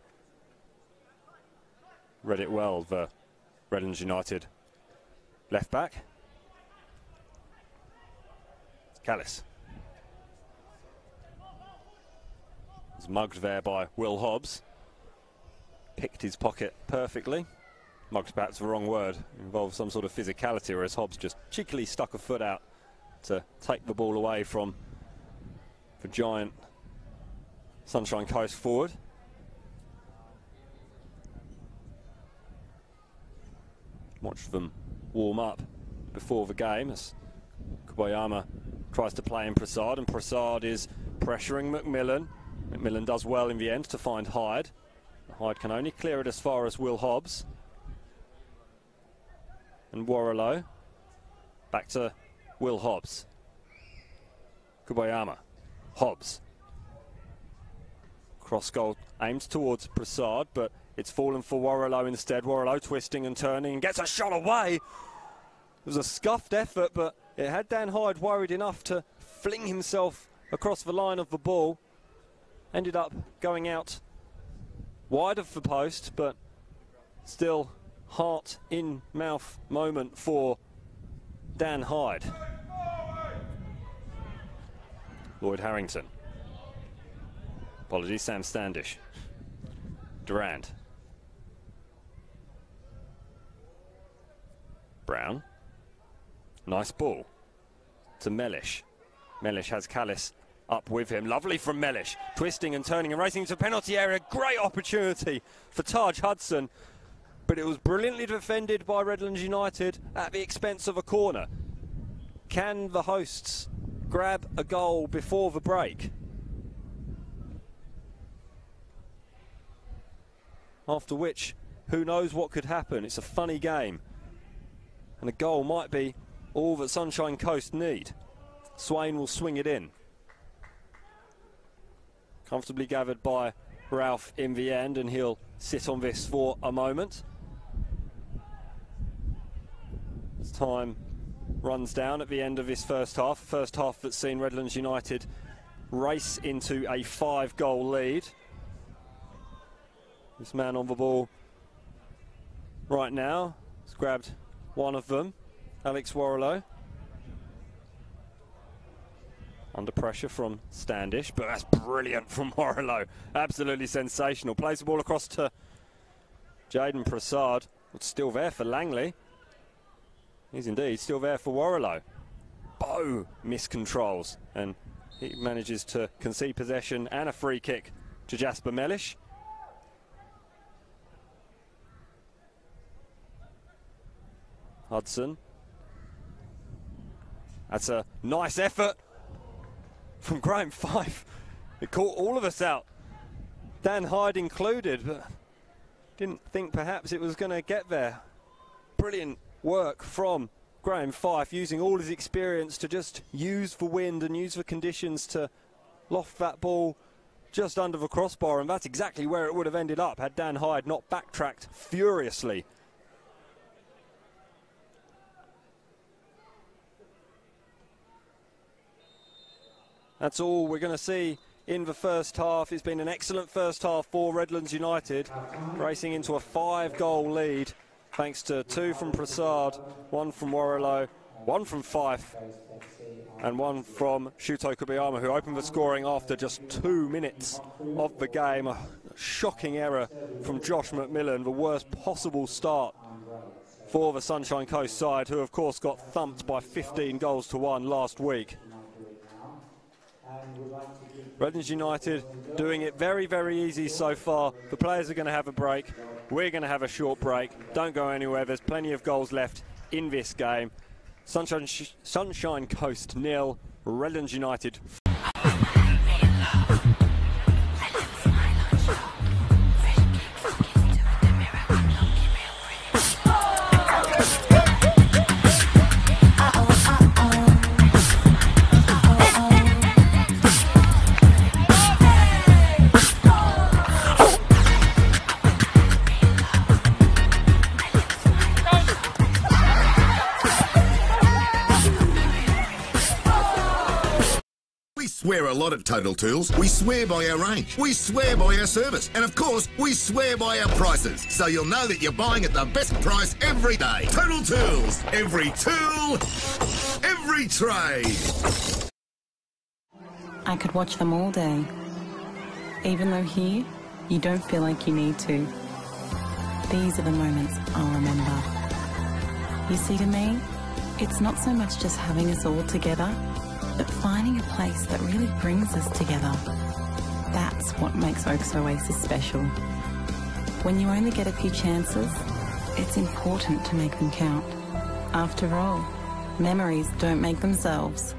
Read it well, the Redlands United left back. Callis. Was mugged there by Will Hobbs. Picked his pocket perfectly. Mugged, perhaps the wrong word. Involved some sort of physicality, whereas Hobbs just cheekily stuck a foot out to take the ball away from the giant Sunshine Coast forward. Watched them warm up before the game as Kubayama tries to play in Prasad, and Prasad is pressuring McMillan. McMillan does well in the end to find Hyde. Hyde can only clear it as far as Will Hobbs. And Warrilow. Back to Will Hobbs. Kubayama. Hobbs. Cross goal aimed towards Prasad, but it's fallen for Warrilow instead. Warrilow twisting and turning and gets a shot away. It was a scuffed effort, but it had Dan Hyde worried enough to fling himself across the line of the ball. Ended up going out wide of the post, but still heart in mouth moment for Dan Hyde. Lloyd Harrington. Apologies, Sam Standish. Durand. Brown. Nice ball to Mellish. Mellish has Callis up with him. Lovely from Mellish. Twisting and turning and racing into the penalty area. Great opportunity for Taj Hudson. But it was brilliantly defended by Redlands United at the expense of a corner. Can the hosts grab a goal before the break? After which, who knows what could happen. It's a funny game. And a goal might be all that Sunshine Coast need. Swain will swing it in. Comfortably gathered by Ralph in the end, and he'll sit on this for a moment. As time runs down at the end of this first half. First half that's seen Redlands United race into a 5-goal lead. This man on the ball right now has grabbed one of them, Alex Warrilow. Under pressure from Standish, but that's brilliant from Warrilow. Absolutely sensational. Plays the ball across to Jaden Prasad. It's still there for Langley. He's indeed still there for Warrilow. Bow miscontrols, and he manages to concede possession and a free kick to Jasper Mellish. Hudson. That's a nice effort from Graham Fife. It caught all of us out, Dan Hyde included, but didn't think perhaps it was going to get there. Brilliant work from Graham Fife, using all his experience to just use the wind and use the conditions to loft that ball just under the crossbar, and that's exactly where it would have ended up had Dan Hyde not backtracked furiously. That's all we're going to see in the first half. It's been an excellent first half for Redlands United, racing into a 5-goal lead thanks to 2 from Prasad, 1 from Warrilow, 1 from Fife, and 1 from Shuto Kubayama, who opened the scoring after just 2 minutes of the game. A shocking error from Josh McMillan, the worst possible start for the Sunshine Coast side, who of course got thumped by 15 goals to 1 last week. Redlands United doing it very, very easy so far. The players are going to have a break. We're going to have a short break. Don't go anywhere. There's plenty of goals left in this game. Sunshine Coast 0, Redlands United. We swear a lot at Total Tools. We swear by our range. We swear by our service. And of course, we swear by our prices. So you'll know that you're buying at the best price every day. Total Tools. Every tool, every trade. I could watch them all day. Even though here, you don't feel like you need to. These are the moments I'll remember. You see, to me, it's not so much just having us all together, but finding a place that really brings us together. That's what makes Oaks Oasis special. When you only get a few chances, it's important to make them count. After all, memories don't make themselves.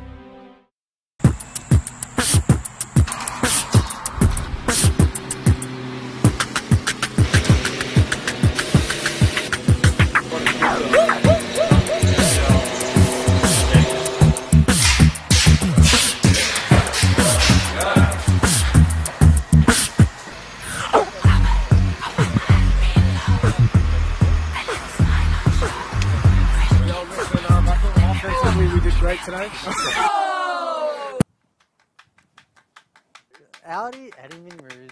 We did great today. Audi Mini Rouge,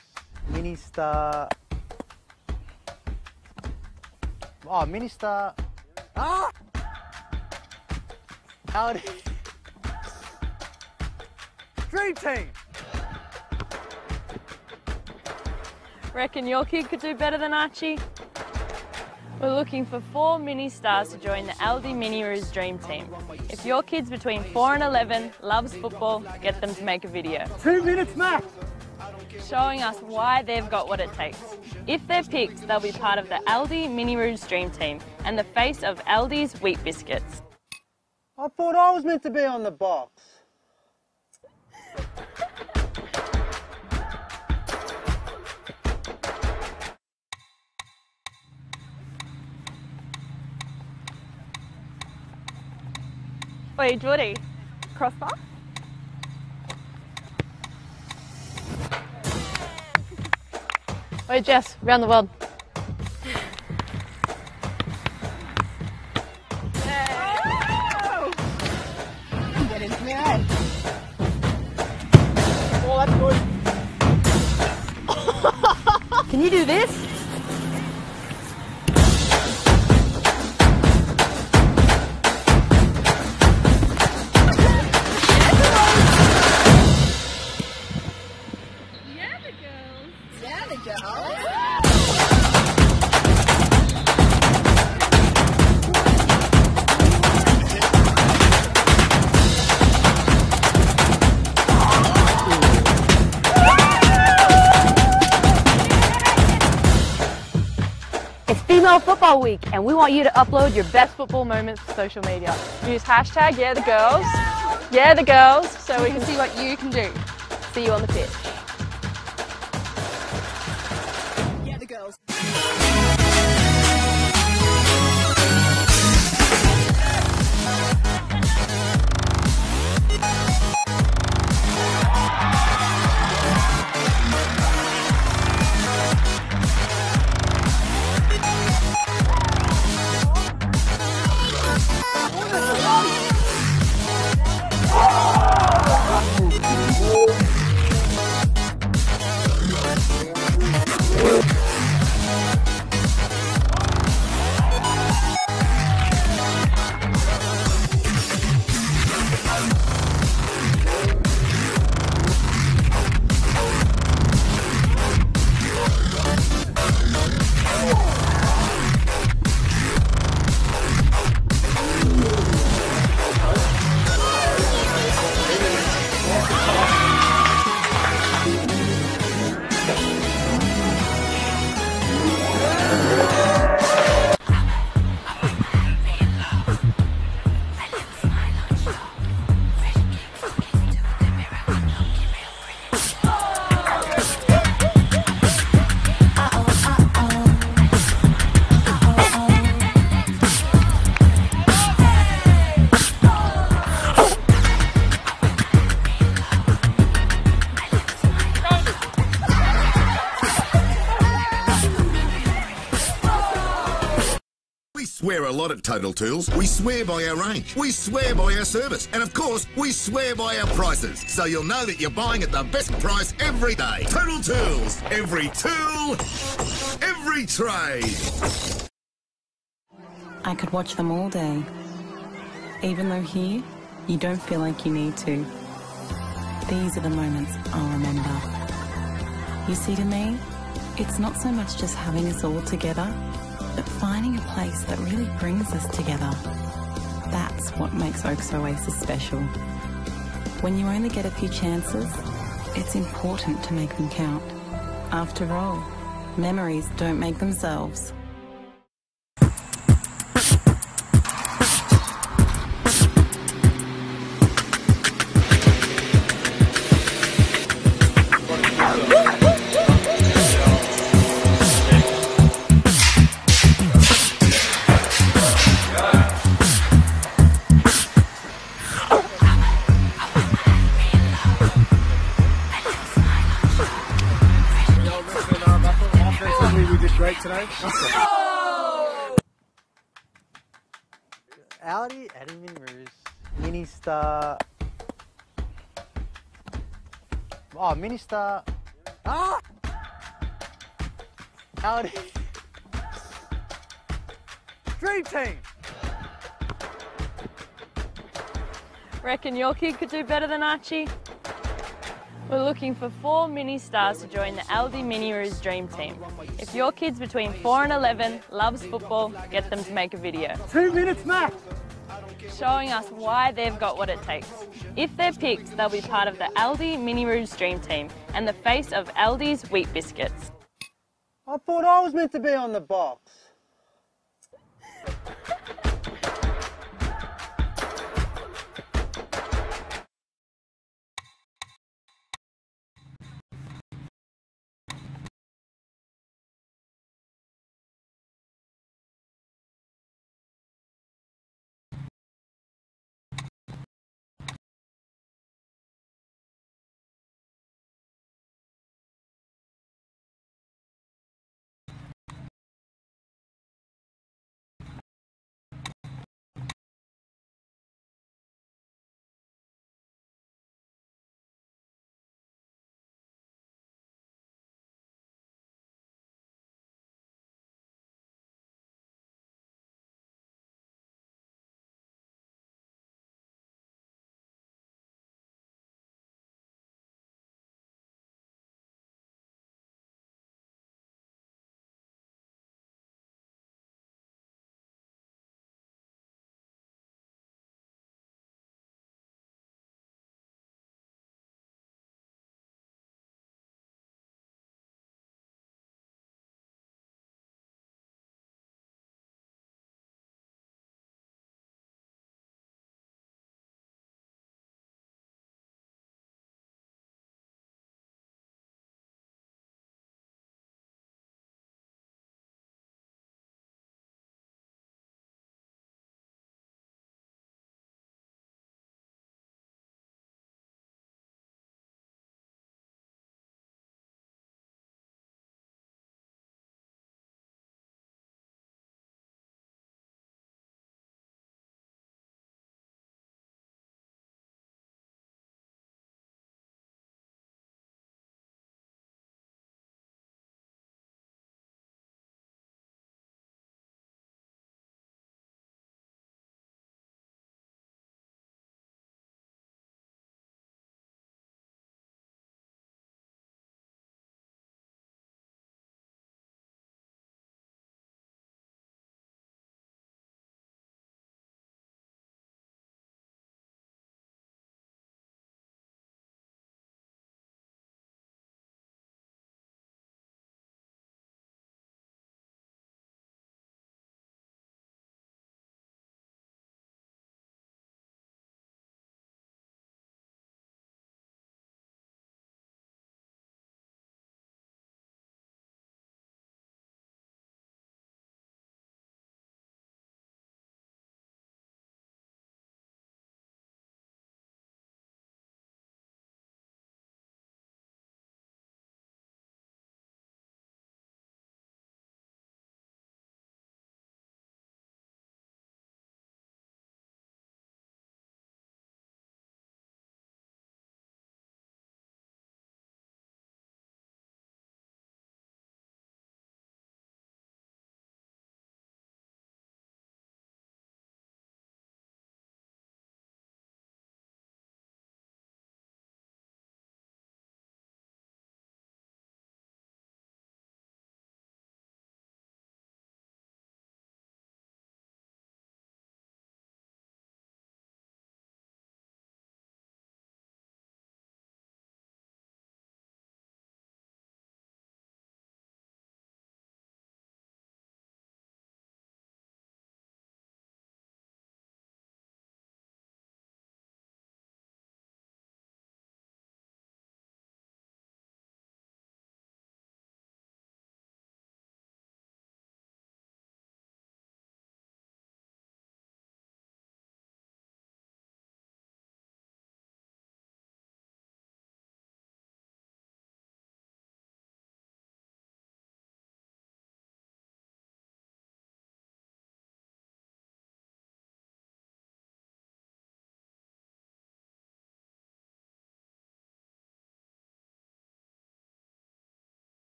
Mini Star. Oh, Mini Star. Ah! Audi. Dream Team. Reckon your kid could do better than Archie? We're looking for 4 mini stars to join the Aldi Mini Rouge Dream Team. If your kid's between 4 and 11, loves football, get them to make a video. 2 minutes max. Showing us why they've got what it takes. If they're picked, they'll be part of the Aldi Mini Rouge Dream Team and the face of Aldi's wheat biscuits. I thought I was meant to be on the box. Oi, Geordie, crossbar? Oi, Jess, round the world. Get into my head. Oh, that's good. Can you do this? Female Football Week, and we want you to upload your best football moments to social media. Use hashtag #YeahTheGirls, so we can see what you can do. See you on the pitch. Yeah, the girls. Swear a lot at Total Tools. We swear by our range. We swear by our service. And of course, we swear by our prices. So you'll know that you're buying at the best price every day. Total Tools. Every tool, every trade. I could watch them all day. Even though here, you don't feel like you need to. These are the moments I'll remember. You see, to me, it's not so much just having us all together, but finding a place that really brings us together. That's what makes Oaks Oasis special. When you only get a few chances, it's important to make them count. After all, memories don't make themselves. We did great today. Audi, Eddie Mini Rouge, Mini Star. Oh, Mini Star. Ah! Audi. Dream Team. Reckon your kid could do better than Archie? We're looking for 4 mini stars to join the Aldi Mini Rouge Dream Team. If your kid's between 4 and 11, loves football, get them to make a video. 2 minutes max. Showing us why they've got what it takes. If they're picked, they'll be part of the Aldi Mini Rouge Dream Team and the face of Aldi's wheat biscuits. I thought I was meant to be on the box.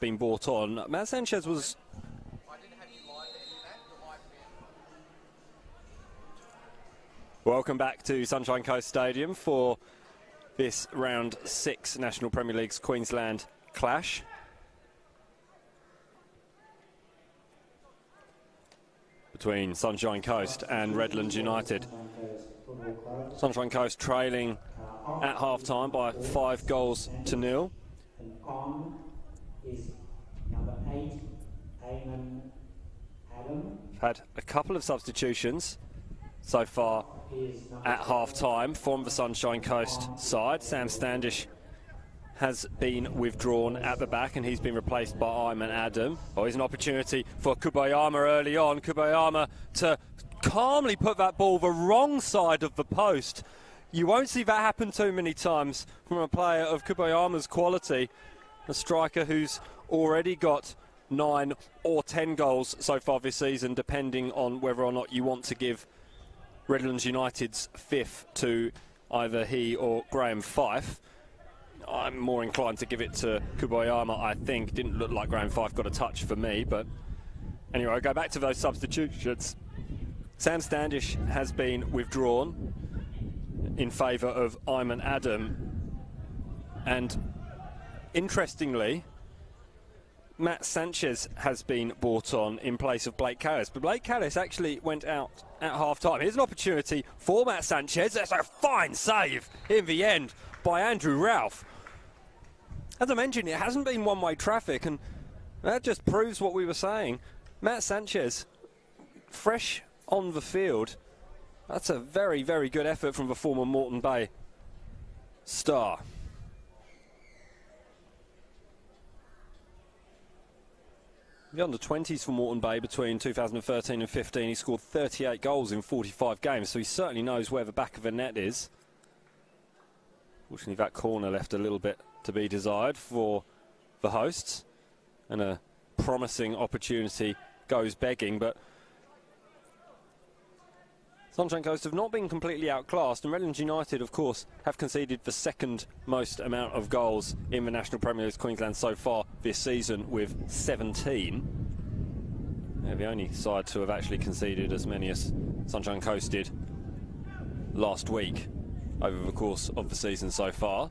been brought on. Matt Sanchez was... Welcome back to Sunshine Coast Stadium for this round 6 National Premier League's Queensland clash. Between Sunshine Coast and Redlands United. Sunshine Coast trailing at half-time by 5 goals to 0. And on is number 8, Eamon Adam. Had a couple of substitutions so far at half-time from the Sunshine Coast side. Sam Standish has been withdrawn at the back and he's been replaced by Eamon Adam. Oh, here's an opportunity for Kubayama early on. Kubayama to calmly put that ball the wrong side of the post. You won't see that happen too many times from a player of Kubayama's quality. A striker who's already got 9 or 10 goals so far this season, depending on whether or not you want to give Redlands United's 5th to either he or Graham Fife. I'm more inclined to give it to Kubayama, I think. Didn't look like Graham Fife got a touch for me, but anyway, I'll go back to those substitutions. Sam Standish has been withdrawn in favour of Eamon Adam, and interestingly, Matt Sanchez has been brought on in place of Blake Callis, but Blake Callis actually went out at half-time. Here's an opportunity for Matt Sanchez. That's a fine save in the end by Andrew Ralph. As I mentioned, it hasn't been one-way traffic, and that just proves what we were saying. Matt Sanchez, fresh on the field. That's a very, very good effort from the former Moreton Bay star. The under-20s for Moreton Bay between 2013 and 15, he scored 38 goals in 45 games, so he certainly knows where the back of the net is. Fortunately, that corner left a little bit to be desired for the hosts, and a promising opportunity goes begging, but Sunshine Coast have not been completely outclassed, and Redlands United, of course, have conceded the second most amount of goals in the National Premier League Queensland so far this season with 17. They're the only side to have actually conceded as many as Sunshine Coast did last week over the course of the season so far.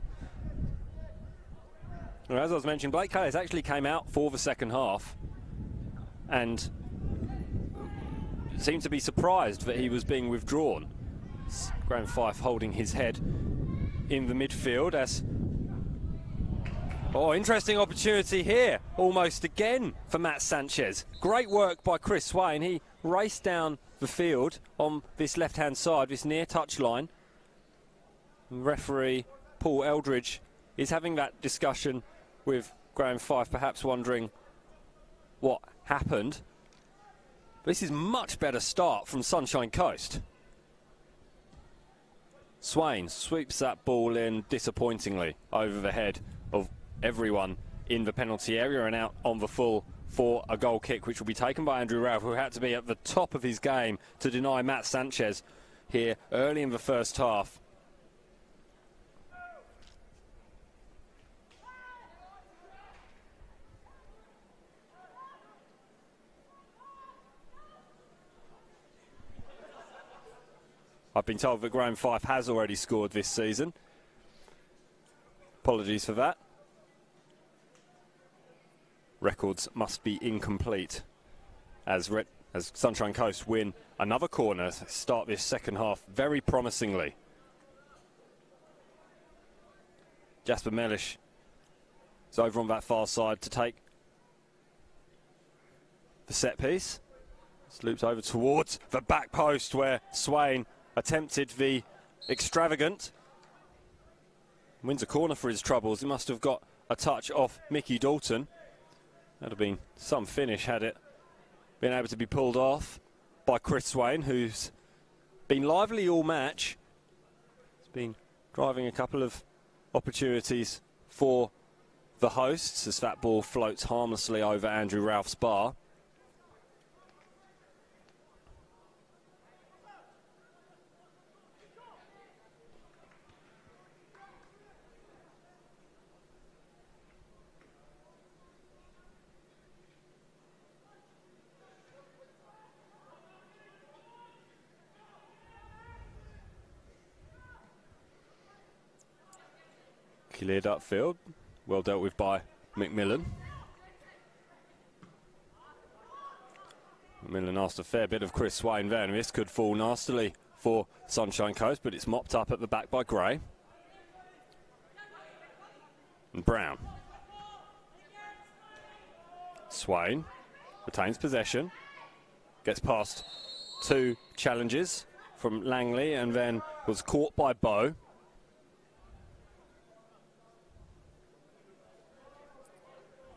And as I was mentioning, Blake Callis actually came out for the second half and seemed to be surprised that he was being withdrawn. Graham Fife holding his head in the midfield as... Oh, interesting opportunity here, almost again for Matt Sanchez. Great work by Chris Swain. He raced down the field on this left-hand side, this near touchline. Referee Paul Eldridge is having that discussion with Graham Fife, perhaps wondering what happened. This is much better start from Sunshine Coast. Swain sweeps that ball in disappointingly over the head of everyone in the penalty area and out on the full for a goal kick, which will be taken by Andrew Ralph, who had to be at the top of his game to deny Matt Sanchez here early in the first half. I've been told that Graham Fife has already scored this season. Apologies for that. Records must be incomplete as Sunshine Coast win another corner, start this second half very promisingly. Jasper Mellish is over on that far side to take the set piece. It's looped over towards the back post where Swain attempted the extravagant. Wins a corner for his troubles. He must have got a touch off Mickey Dalton. That'd have been some finish had it been able to be pulled off by Chris Swain, who's been lively all match. He's been driving a couple of opportunities for the hosts as that ball floats harmlessly over Andrew Ralph's bar. Cleared upfield. Well dealt with by McMillan. McMillan asked a fair bit of Chris Swain there, and this could fall nastily for Sunshine Coast, but it's mopped up at the back by Gray. And Brown. Swain retains possession. Gets past two challenges from Langley and then was caught by Bow.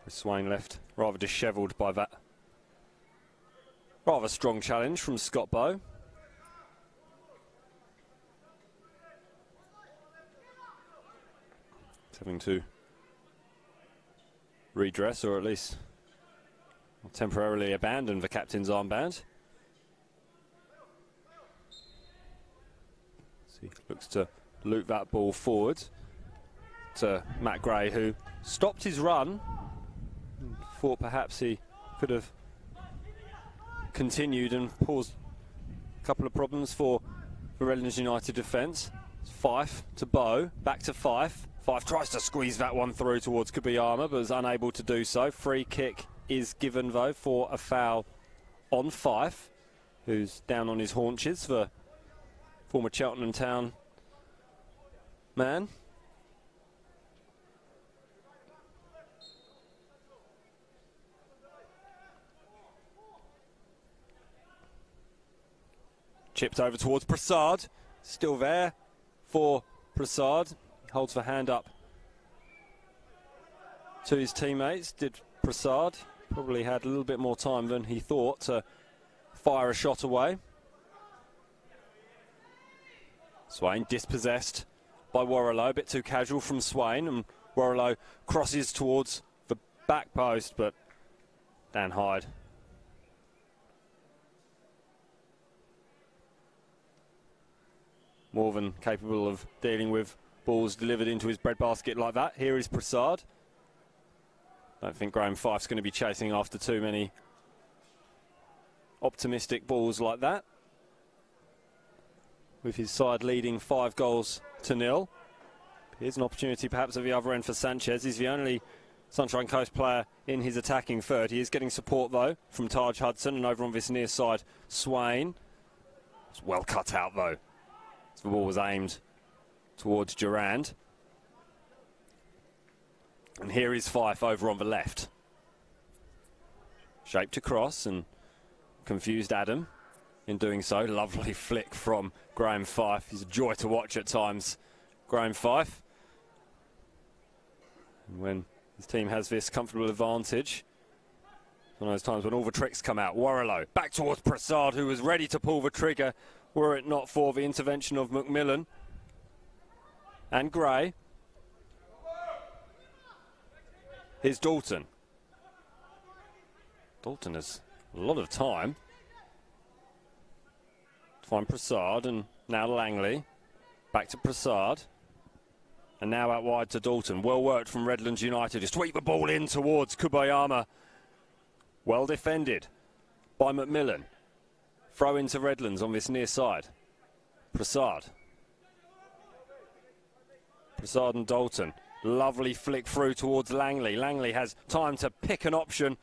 Swain left rather dishevelled by that rather strong challenge from Scott Bow. Having to redress, or at least temporarily abandon the captain's armband. So he looks to loop that ball forward to Matt Gray, who stopped his run. Thought perhaps he could have continued and caused a couple of problems for the Redlands United defence. Fife to Bow, back to Fife. Fife tries to squeeze that one through towards Kubayama, but is unable to do so. Free kick is given, though, for a foul on Fife, who's down on his haunches, the former Cheltenham Town man. Chipped over towards Prasad. Still there for Prasad. Holds the hand up to his teammates. Did Prasad. Probably had a little bit more time than he thought to fire a shot away. Swain dispossessed by Warrilow. A bit too casual from Swain. And Warrilow crosses towards the back post, but Dan Hyde more than capable of dealing with balls delivered into his breadbasket like that. Here is Prasad. Don't think Graham Fife's going to be chasing after too many optimistic balls like that, with his side leading 5-0. Here's an opportunity perhaps at the other end for Sanchez. He's the only Sunshine Coast player in his attacking third. He is getting support, though, from Taj Hudson, and over on this near side, Swain. It's well cut out, though. The ball was aimed towards Durand. And here is Fife over on the left. Shaped to cross and confused Adam in doing so. Lovely flick from Graham Fife. He's a joy to watch at times, Graham Fife. And when his team has this comfortable advantage, one of those times when all the tricks come out. Warrilow back towards Prasad, who was ready to pull the trigger were it not for the intervention of McMillan and Gray. Here's Dalton. Dalton has a lot of time to find Prasad, and now Langley. Back to Prasad. And now out wide to Dalton. Well worked from Redlands United to sweep the ball in towards Kubayama. Well defended by McMillan. Throw into Redlands on this near side. Prasad. Prasad and Dalton. Lovely flick through towards Langley. Langley has time to pick an option,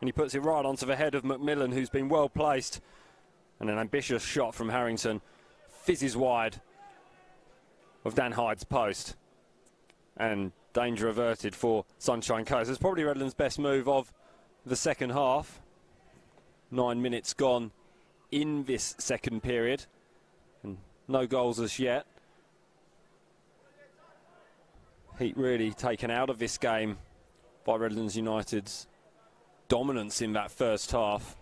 and he puts it right onto the head of McMillan, who's been well placed. And an ambitious shot from Harrington fizzes wide of Dan Hyde's post. And danger averted for Sunshine Coast. It's probably Redlands' best move of the second half. 9 minutes gone in this second period, and no goals as yet. Heat really taken out of this game by Redlands United's dominance in that first half.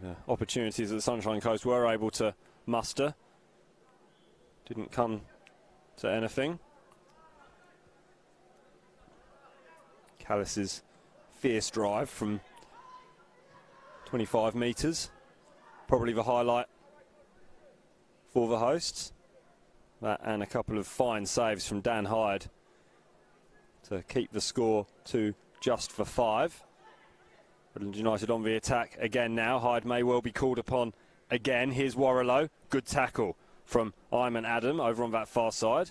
The opportunities that Sunshine Coast were able to muster didn't come to anything. Callis's fierce drive from 25 metres, probably the highlight for the hosts. That and a couple of fine saves from Dan Hyde to keep the score to just for 5. Redlands United on the attack again now. Hyde may well be called upon again. Here's Warrilow. Good tackle from Iman Adam over on that far side.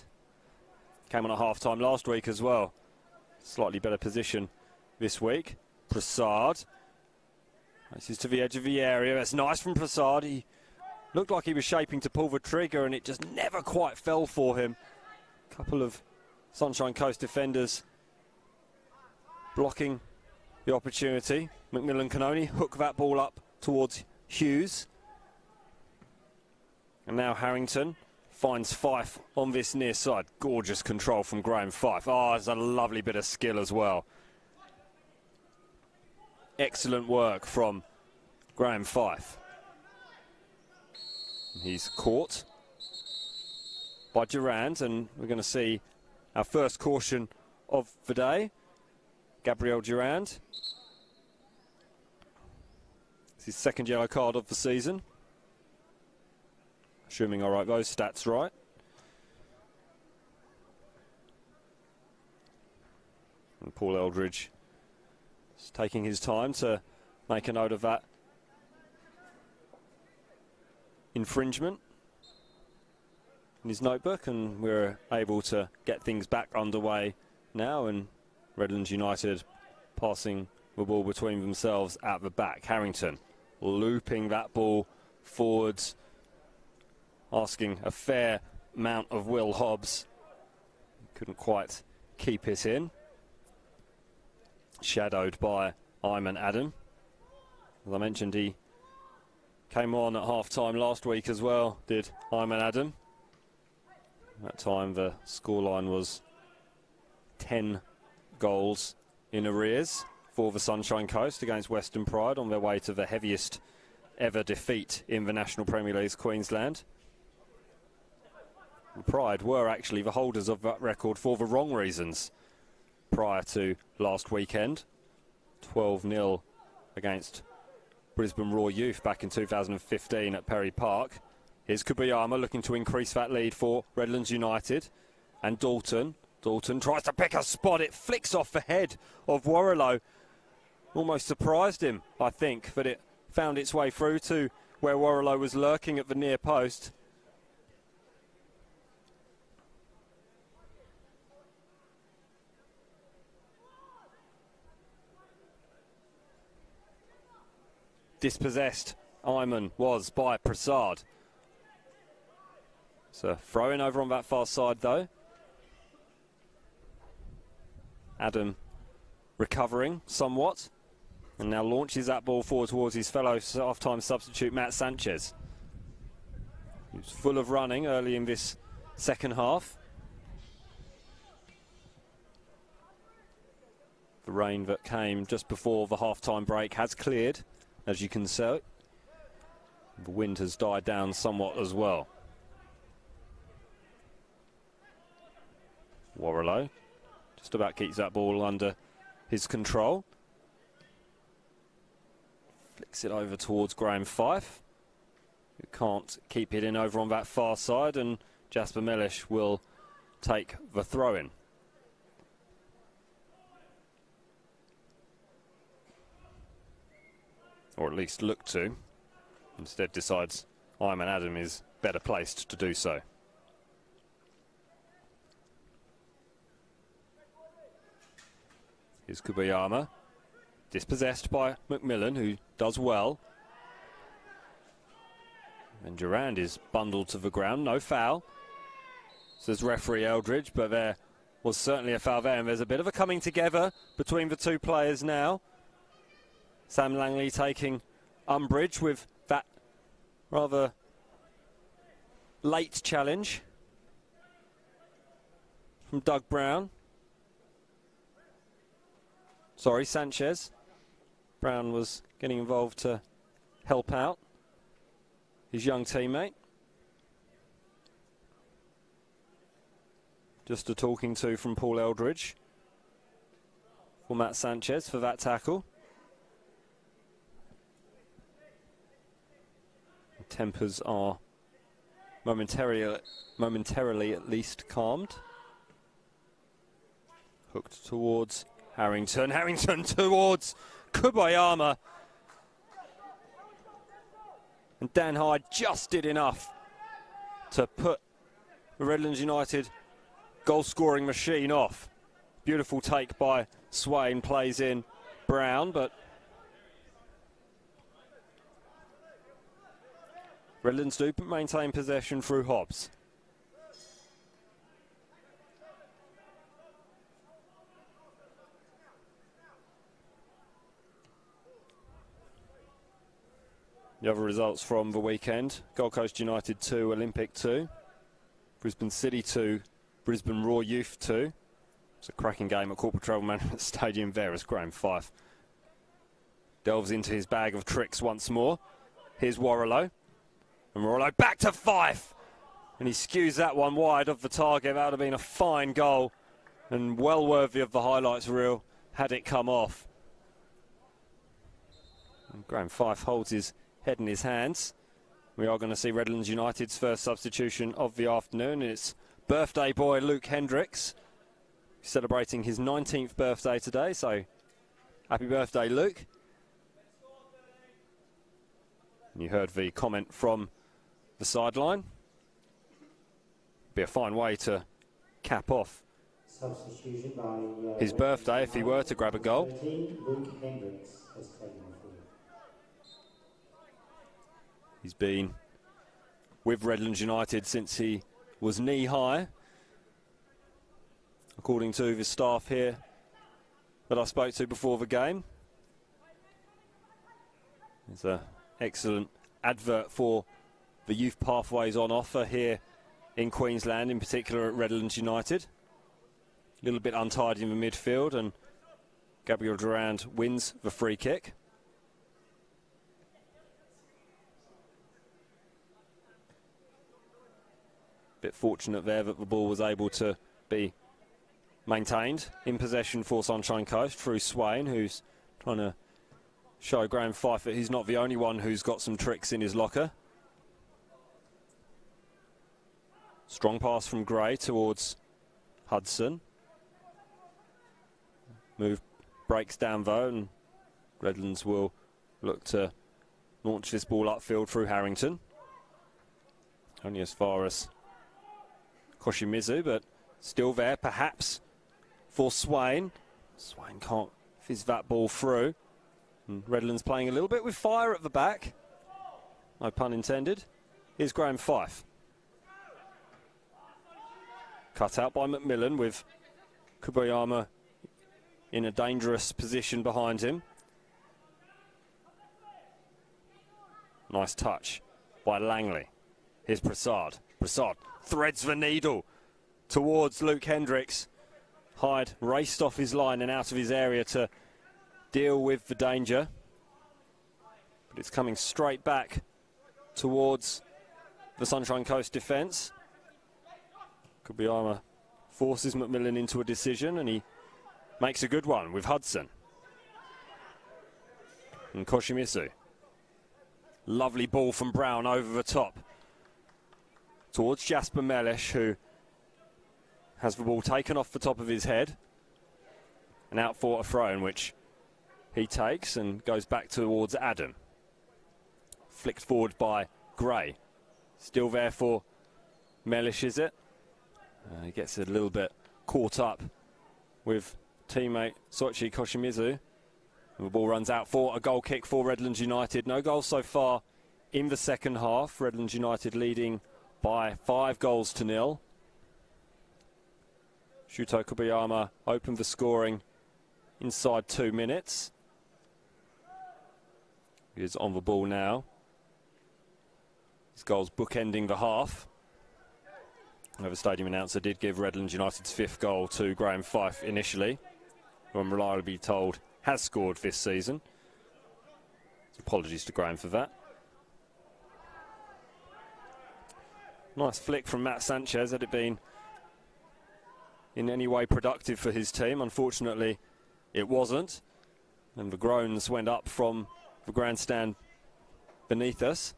Came on at half-time last week as well. Slightly better position this week. Prasad. This is to the edge of the area. That's nice from Prasad. He looked like he was shaping to pull the trigger and it just never quite fell for him. A couple of Sunshine Coast defenders blocking the opportunity. McMillan can only hook that ball up towards Hughes. And now Harrington finds Fife on this near side. Gorgeous control from Graham Fife. Oh, there's a lovely bit of skill as well. Excellent work from Graham Fife. He's caught by Durand, and we're going to see our first caution of the day. Gabriel Durand. It's his second yellow card of the season. Assuming I write those stats right. And Paul Eldridge is taking his time to make a note of that infringement in his notebook, and we're able to get things back underway now, and Redlands United passing the ball between themselves at the back. Harrington looping that ball forwards, asking a fair amount of Will Hobbs. Couldn't quite keep it in. Shadowed by Ayman Adam. As I mentioned, he came on at half-time last week as well, did Ayman Adam. That time the scoreline was 10 goals in arrears for the Sunshine Coast against Western Pride on their way to the heaviest ever defeat in the National Premier League's Queensland. Pride were actually the holders of that record for the wrong reasons prior to last weekend. 12-0 against Brisbane Raw Youth back in 2015 at Perry Park. Here's Kubayama looking to increase that lead for Redlands United. And Dalton tries to pick a spot. It flicks off the head of Warrilow. Almost surprised him, I think, that it found its way through to where Warrilow was lurking at the near post. Dispossessed Ayman was by Prasad. So throw-in over on that far side though. Adam recovering somewhat and now launches that ball forward towards his fellow half-time substitute Matt Sanchez. He was full of running early in this second half. The rain that came just before the half-time break has cleared, as you can see. The wind has died down somewhat as well. Warrilow just about keeps that ball under his control. Flicks it over towards Graham Fife, who can't keep it in over on that far side, and Jasper Mellish will take the throw-in. Or at least look to. Instead decides Ayman Adam is better placed to do so. Here's Kubayama. Dispossessed by McMillan, who does well. And Durand is bundled to the ground. No foul, says referee Eldridge, but there was certainly a foul there, and there's a bit of a coming together between the two players now. Sam Langley taking umbrage with that rather late challenge from Doug Brown. Sorry, Sanchez. Brown was getting involved to help out his young teammate. Just a talking to from Paul Eldridge for Matt Sanchez for that tackle. Tempers are momentarily at least calmed. Hooked towards Harrington. Harrington towards Kubayama. And Dan Hyde just did enough to put Redlands United goal-scoring machine off. Beautiful take by Swain, plays in Brown, but Redlands do maintain possession through Hobbs. The other results from the weekend: Gold Coast United 2, Olympic 2, Brisbane City 2, Brisbane Raw Youth 2. It's a cracking game at Corporate Travel Management Stadium there as Graham Fife delves into his bag of tricks once more. Here's Warrilow, and Warrilow back to Fife, and he skews that one wide of the target. That would have been a fine goal and well worthy of the highlights reel had it come off. And Graham Fife holds his head in his hands. We are going to see Redlands United's first substitution of the afternoon. It's birthday boy Luke Hendricks, celebrating his 19th birthday today, so happy birthday, Luke. And you heard the comment from the sideline. Be a fine way to cap off Substitution by his birthday if he were to grab a goal. 13, Luke Hendricks has taken off. He's been with Redlands United since he was knee-high, according to the staff here that I spoke to before the game. There's an excellent advert for the youth pathways on offer here in Queensland, in particular at Redlands United. A little bit untidy in the midfield, and Gabriel Durand wins the free kick. Bit fortunate there that the ball was able to be maintained in possession for Sunshine Coast through Swain, who's trying to show Graham Fife that he's not the only one who's got some tricks in his locker. Strong pass from Gray towards Hudson. Move breaks down though, and Redlands will look to launch this ball upfield through Harrington. Only as far as Koshimizu, but still there, perhaps, for Swain. Swain can't fizz that ball through. And Redlands playing a little bit with fire at the back. No pun intended. Here's Graham Fife. Cut out by McMillan with Kubayama in a dangerous position behind him. Nice touch by Langley. Here's Prasad. Prasad threads the needle towards Luke Hendricks. Hyde raced off his line and out of his area to deal with the danger. But it's coming straight back towards the Sunshine Coast defence. Kubayama forces McMillan into a decision, and he makes a good one with Hudson. And Koshimizu. Lovely ball from Brown over the top towards Jasper Mellish, who has the ball taken off the top of his head and out for a throw, in which he takes and goes back towards Adam. Flicked forward by Gray. Still there for Mellish, is it? He gets a little bit caught up with teammate Soichi Koshimizu. And the ball runs out for a goal kick for Redlands United. No goals so far in the second half. Redlands United leading by 5-0. Shuto Kubayama opened the scoring inside 2 minutes. He is on the ball now. His goals bookending the half. The stadium announcer did give Redlands United's 5th goal to Graham Fife initially, who I'm reliably told has scored this season. Apologies to Graham for that. Nice flick from Matt Sanchez. Had it been in any way productive for his team? Unfortunately, it wasn't. And the groans went up from the grandstand beneath us.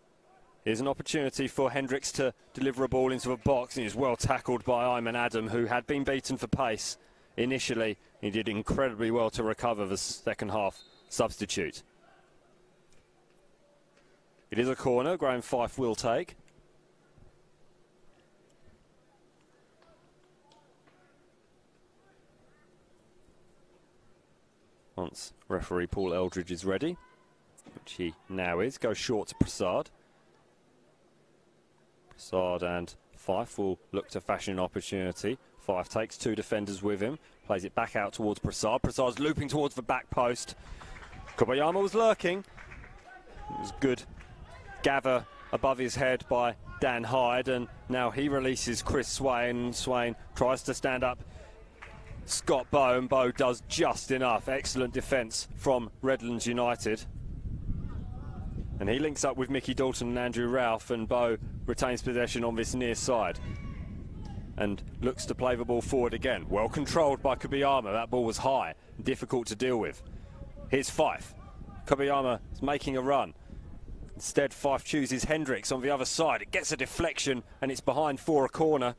Here's an opportunity for Hendricks to deliver a ball into a box, and he's well tackled by Ayman Adam, who had been beaten for pace initially. He did incredibly well to recover the second half substitute. It is a corner Graham Fife will take. once referee Paul Eldridge is ready, which he now is. Goes short to Prasad. Prasad and Fife will look to fashion an opportunity. Fife takes two defenders with him, plays it back out towards Prasad. Prasad's looping towards the back post. Kobayama was lurking. It was good gather above his head by Dan Hyde, and now he releases Chris Swain. Swain tries to stand up Scott Bowe, and Bowe does just enough. Excellent defence from Redlands United. And he links up with Mickey Dalton and Andrew Ralph, and Bowe retains possession on this near side and looks to play the ball forward again. Well controlled by Kobayama. That ball was high, difficult to deal with. Here's Fife. Kobayama is making a run. Instead, Fife chooses Hendricks on the other side. It gets a deflection and it's behind for a corner.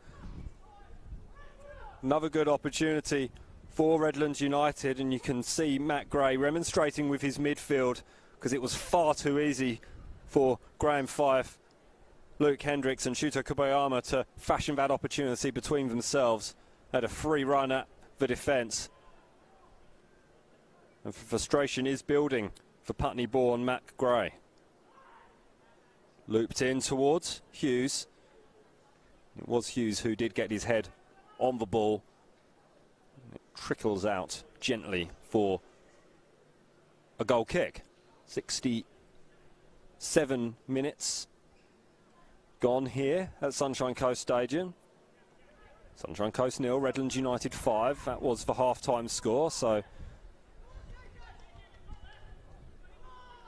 Another good opportunity for Redlands United, and you can see Matt Gray remonstrating with his midfield because it was far too easy for Graham Fife, Luke Hendricks and Shuto Kobayama to fashion that opportunity between themselves. Had a free run at the defence. And frustration is building for Putney-born Matt Gray. Looped in towards Hughes. It was Hughes who did get his head on the ball. It trickles out gently for a goal kick. 67 minutes gone here at Sunshine Coast Stadium. Sunshine Coast 0, Redlands United 5. That was the half-time score, so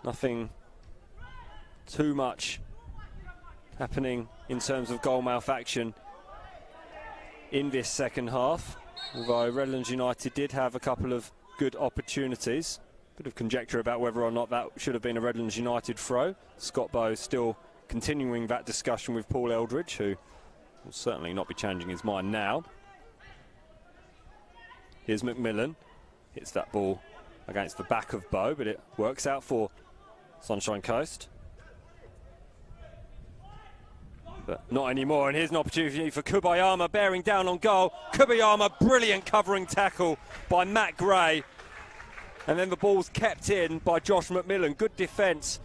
nothing too much happening in terms of goal mouth action in this second half, although Redlands United did have a couple of good opportunities. Bit of conjecture about whether or not that should have been a Redlands United throw. Scott Bowe still continuing that discussion with Paul Eldridge, who will certainly not be changing his mind now. Here's McMillan. Hits that ball against the back of Bowe, but it works out for Sunshine Coast. But not anymore, and here's an opportunity for Kobayama bearing down on goal. Kobayama, brilliant covering tackle by Matt Gray. And then the ball's kept in by Josh McMillan. Good defence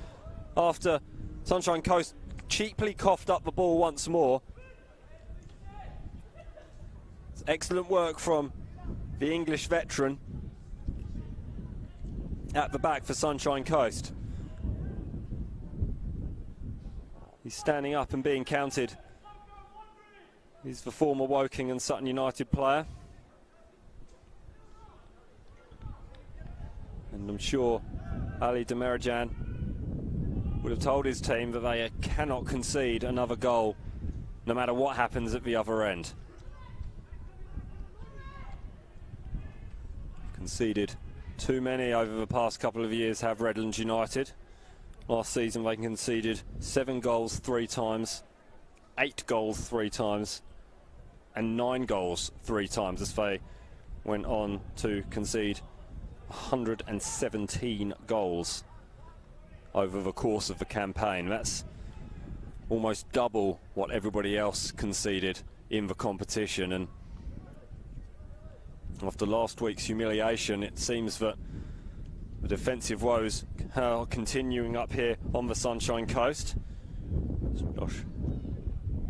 after Sunshine Coast cheaply coughed up the ball once more. It's excellent work from the English veteran at the back for Sunshine Coast. He's standing up and being counted. He's the former Woking and Sutton United player. And I'm sure Ali Demirajan would have told his team that they cannot concede another goal no matter what happens at the other end. Conceded too many over the past couple of years, have Redlands United. Last season they conceded 7 goals 3 times, 8 goals 3 times, and 9 goals 3 times as they went on to concede 117 goals over the course of the campaign. That's almost double what everybody else conceded in the competition, and after last week's humiliation it seems that the defensive woes are continuing up here on the Sunshine Coast. Josh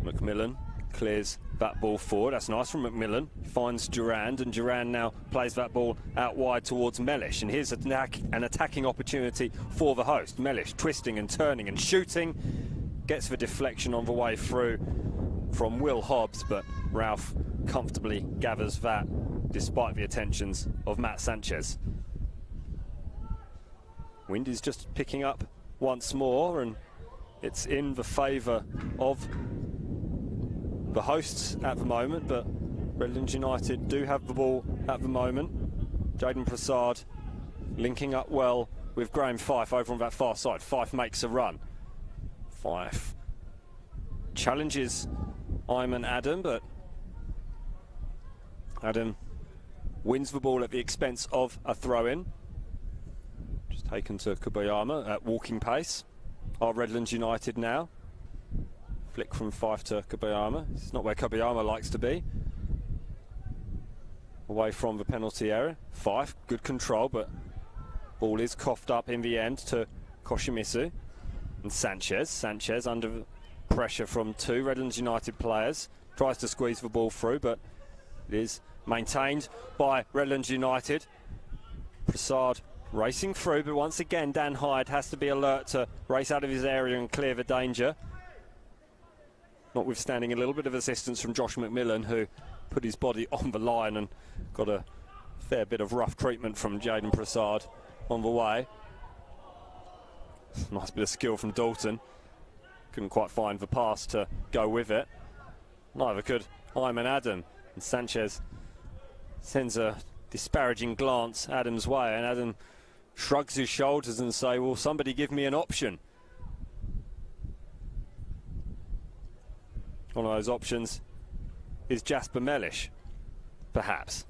McMillan clears that ball forward. That's nice from McMillan. Finds Durand, and Durand now plays that ball out wide towards Mellish. And here's an attacking opportunity for the host. Mellish twisting and turning and shooting. Gets the deflection on the way through from Will Hobbs, but Ralph comfortably gathers that despite the attentions of Matt Sanchez. Wind is just picking up once more, and it's in the favour of the hosts at the moment, but Redlands United do have the ball at the moment. Jaden Prasad linking up well with Graham Fife over on that far side. Fife makes a run. Fife challenges Ayman Adam, but Adam wins the ball at the expense of a throw-in. Just taken to Kobayama at walking pace. Are Redlands United now. Flick from Fife to Kobayama. It's not where Kobayama likes to be. Away from the penalty area. Fife, good control, but Ball is coughed up in the end to Koshimisu. And Sanchez under pressure from two Redlands United players. Tries to squeeze the ball through, but it is maintained by Redlands United. Prasad racing through, but once again Dan Hyde has to be alert to race out of his area and clear the danger. Notwithstanding a little bit of assistance from Josh McMillan, who put his body on the line and got a fair bit of rough treatment from Jaden Prasad on the way. Nice bit of skill from Dalton. Couldn't quite find the pass to go with it. Neither could Ayman Adam. And Sanchez sends a disparaging glance Adam's way, and Adam shrugs his shoulders and say, well, somebody give me an option. One of those options is Jasper Mellish, perhaps.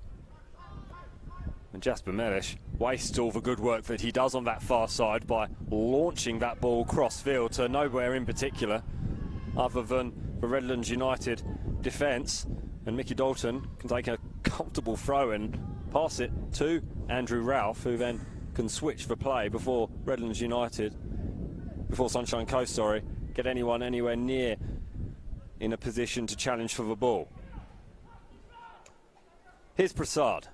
And Jasper Mellish wastes all the good work that he does on that far side by launching that ball cross field to nowhere in particular other than the Redlands United defence. And Mickey Dalton can take a comfortable throw and pass it to Andrew Ralph, who then can switch the play before Sunshine Coast, get anyone anywhere near in a position to challenge for the ball. Here's Prasad.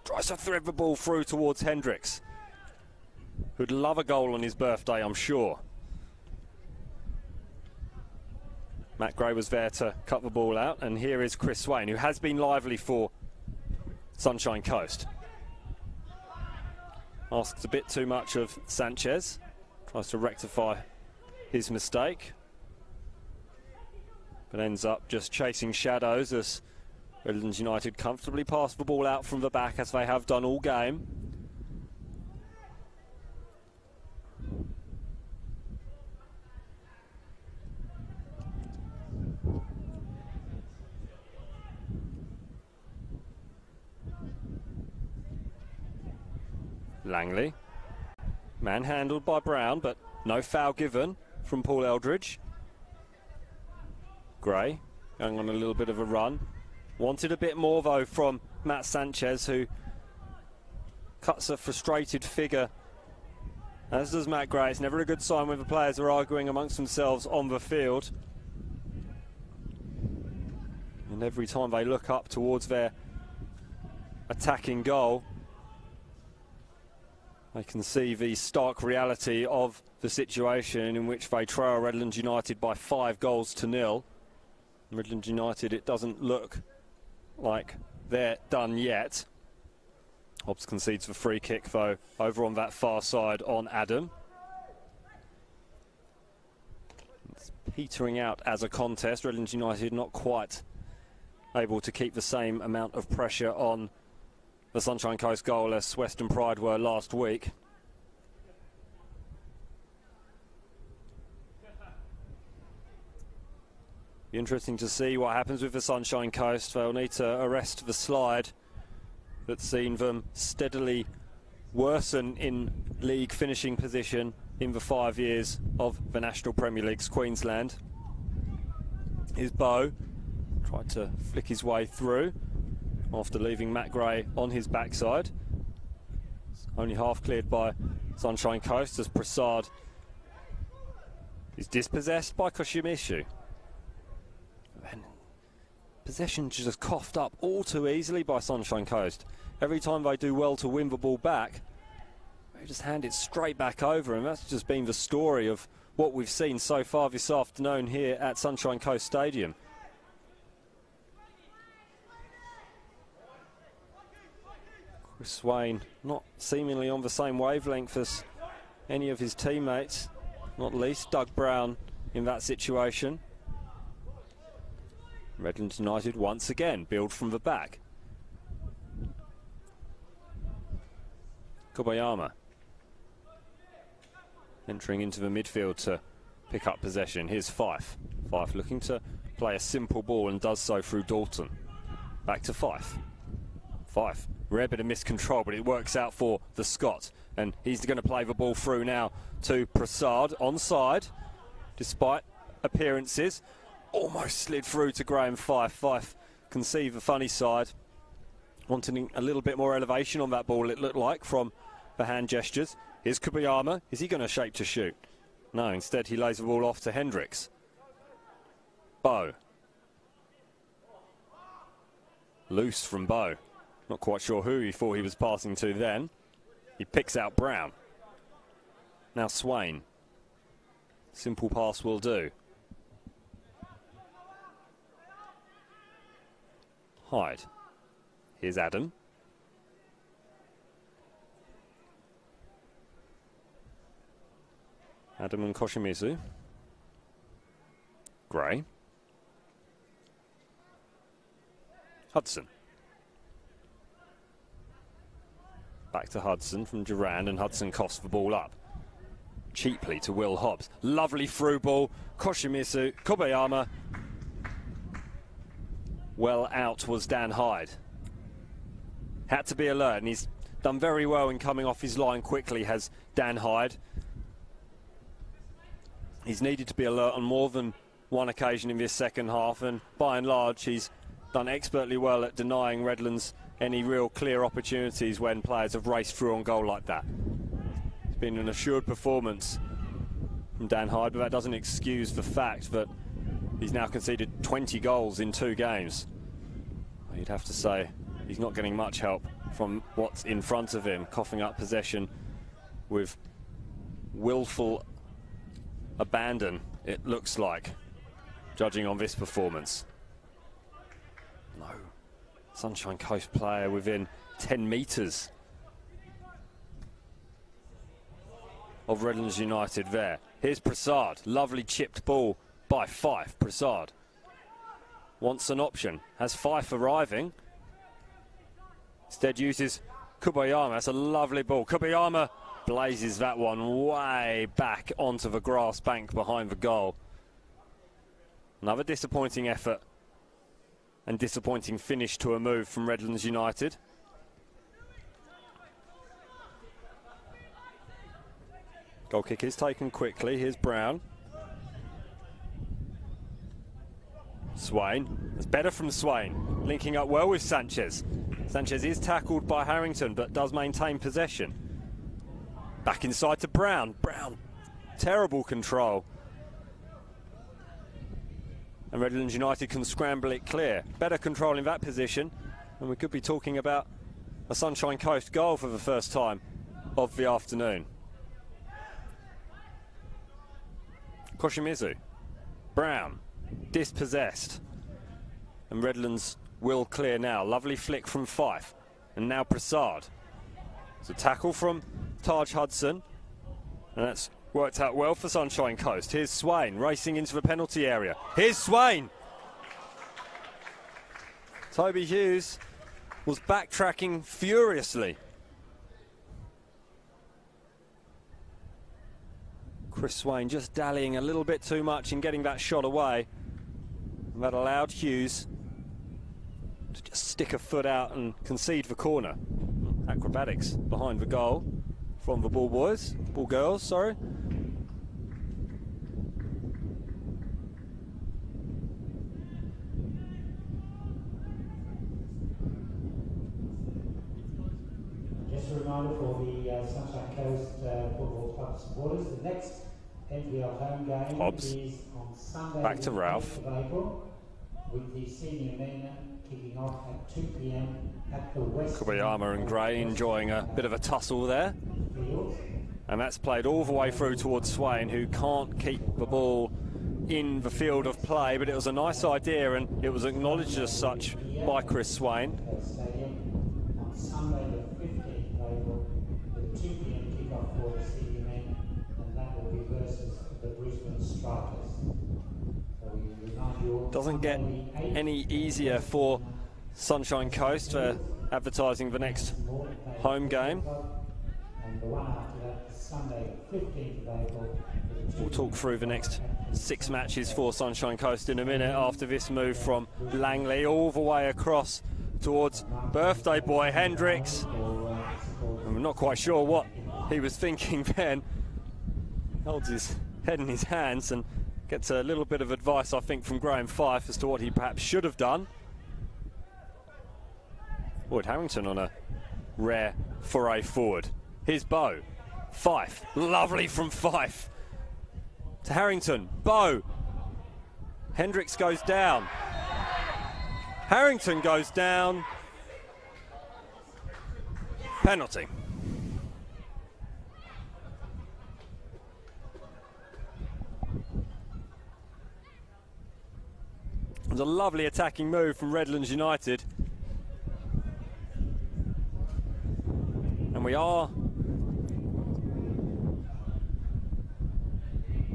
Tries to thread the ball through towards Hendricks, who'd love a goal on his birthday, I'm sure. Matt Gray was there to cut the ball out, and here is Chris Swain, who has been lively for Sunshine Coast. Asks a bit too much of Sanchez. Tries to rectify his mistake, but ends up just chasing shadows as Redlands United comfortably pass the ball out from the back, as they have done all game. Langley, manhandled by Brown, but no foul given from Paul Eldridge. Gray going on a little bit of a run. Wanted a bit more though from Matt Sanchez, who cuts a frustrated figure, as does Matt Gray. It's never a good sign when the players are arguing amongst themselves on the field. And every time they look up towards their attacking goal, they can see the stark reality of the situation in which they trail Redlands United by 5-0. Redlands United, it doesn't look like they're done yet. Hobbs concedes the free kick though over on that far side on Adam. It's petering out as a contest. Redlands United not quite able to keep the same amount of pressure on the Sunshine Coast goal as Western Pride were last week. Be interesting to see what happens with the Sunshine Coast. They'll need to arrest the slide that's seen them steadily worsen in league finishing position in the 5 years of the National Premier League's Queensland. Here's Bow, tried to flick his way through after leaving Matt Gray on his backside. It's only half cleared by Sunshine Coast as Prasad is dispossessed by Koshimishu. And possession just coughed up all too easily by Sunshine Coast. Every time they do well to win the ball back, they just hand it straight back over, and that's just been the story of what we've seen so far this afternoon here at Sunshine Coast Stadium. Chris Swain not seemingly on the same wavelength as any of his teammates, not least Doug Brown in that situation. Redlands United once again build from the back. Kobayama entering into the midfield to pick up possession. Here's Fife. Fife looking to play a simple ball and does so through Dalton. Back to Fife. Fife, rare bit of miscontrol, but it works out for the Scot. And he's going to play the ball through now to Prasad, onside, despite appearances. Almost slid through to Graham Fife. Fife can see the funny side. Wanting a little bit more elevation on that ball, it looked like, from for hand gestures. Here's Kubayama. Is he going to shape to shoot? No, instead he lays the ball off to Hendricks. Bow. Loose from Bow. Not quite sure who he thought he was passing to then. He picks out Brown. Now Swain. Simple pass will do. Hyde. Here's Adam. Adam and Koshimizu. Gray. Hudson. Back to Hudson from Durand, and Hudson coughs the ball up. Cheaply to Will Hobbs. Lovely through ball. Koshimizu, Kobayama. Well out was Dan Hyde. Had to be alert, and he's done very well in coming off his line quickly, has Dan Hyde. He's needed to be alert on more than one occasion in this second half, and by and large he's done expertly well at denying Redlands any real clear opportunities when players have raced through on goal like that. It's been an assured performance from Dan Hyde, but that doesn't excuse the fact that he's now conceded 20 goals in 2 games. You'd have to say he's not getting much help from what's in front of him, coughing up possession with willful abandon, it looks like, judging on this performance. No Sunshine Coast player within 10 metres of Redlands United there. Here's Prasad, lovely chipped ball by Fife. Prasad wants an option, has Fife arriving, instead uses Kubayama. That's a lovely ball. Kubayama blazes that one way back onto the grass bank behind the goal. Another disappointing effort and disappointing finish to a move from Redlands United. Goal kick is taken quickly. Here's Brown. Swain. It's better from Swain. Linking up well with Sanchez. Sanchez is tackled by Harrington but does maintain possession. Back inside to Brown. Brown, terrible control. And Redlands United can scramble it clear. Better control in that position, and we could be talking about a Sunshine Coast goal for the first time of the afternoon. Koshimizu. Brown, dispossessed. And Redlands will clear now. Lovely flick from Fife. And now Prasad. It's a tackle from Taj Hudson, and that's worked out well for Sunshine Coast. Here's Swain racing into the penalty area. Here's Swain. Toby Hughes was backtracking furiously. Chris Swain just dallying a little bit too much in getting that shot away. And that allowed Hughes to just stick a foot out and concede the corner. Acrobatics behind the goal from the ball boys, ball girls, sorry. Just a reminder for the Sunshine Coast Football Club supporters, the next NPL home game Hobbs. is on Sunday, Back to the Ralph. 8th of April, with the senior men kicking off at 2 p.m. at the West. Kubayama and Gray enjoying a bit of a tussle there. And that's played all the way through towards Swain, who can't keep the ball in the field of play, but it was a nice idea and it was acknowledged as such by Chris Swain. Stadium on Sunday the 15th of April, the 2 p.m. kickoff for the senior men, and that will be versus the Brisbane Strikers. So we remind you all, Doesn't get any easier for Sunshine Coast for advertising the next home game. and the one after that, Sunday the 15th of April. We'll talk through the next 6 matches for Sunshine Coast in a minute after this move from Langley all the way across towards birthday boy Hendricks. I'm not quite sure what he was thinking then. Holds his head in his hands and gets a little bit of advice, I think, from Graham Fife as to what he perhaps should have done. Lloyd Harrington on a rare foray forward. Here's Bow. Fife. Lovely from Fife. To Harrington. Bow. Hendricks goes down. Harrington goes down. Penalty. It was a lovely attacking move from Redlands United. And we are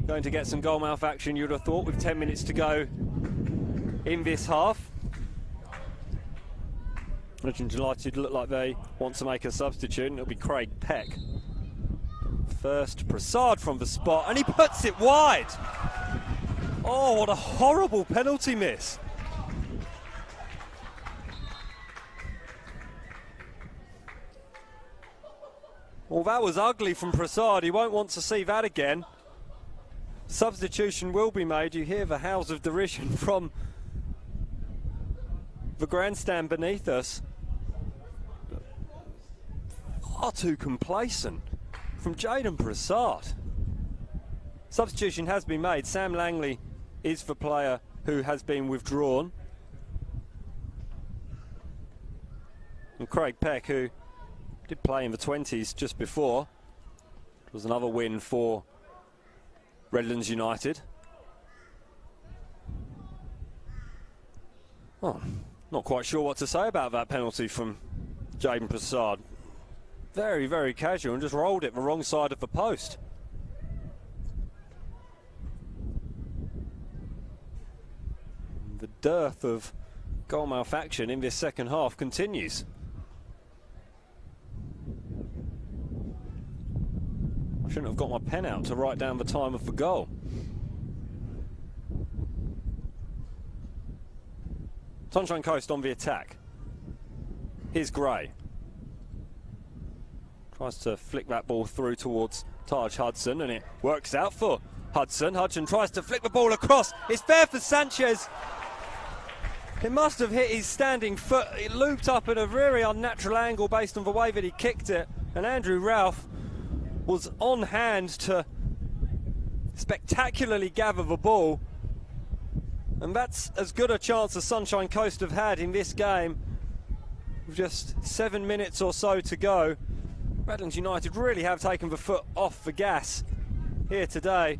going to get some goalmouth action, you'd have thought, with 10 minutes to go in this half. Redlands United look like they want to make a substitute, and it'll be Craig Peck. First, Prasad from the spot, and he puts it wide. Oh, what a horrible penalty miss. Well, that was ugly from Prasad. He won't want to see that again. Substitution will be made. You hear the howls of derision from the grandstand beneath us. Far too complacent from Jaden Prasad. Substitution has been made. Sam Langley is the player who has been withdrawn. And Craig Peck, who did play in the 20s just before. It was another win for Redlands United. Oh, not quite sure what to say about that penalty from Jaden Prasad. Very, very casual and just rolled it the wrong side of the post. The dearth of goalmouth action in this second half continues. I shouldn't have got my pen out to write down the time of the goal. Sunshine Coast on the attack. Here's Gray. Tries to flick that ball through towards Taj Hudson, and it works out for Hudson. Hudson tries to flick the ball across. It's there for Sanchez. It must have hit his standing foot. It looped up at a very unnatural angle based on the way that he kicked it. And Andrew Ralph was on hand to spectacularly gather the ball. And that's as good a chance as Sunshine Coast have had in this game. With just 7 minutes or so to go. Redlands United really have taken the foot off the gas here today.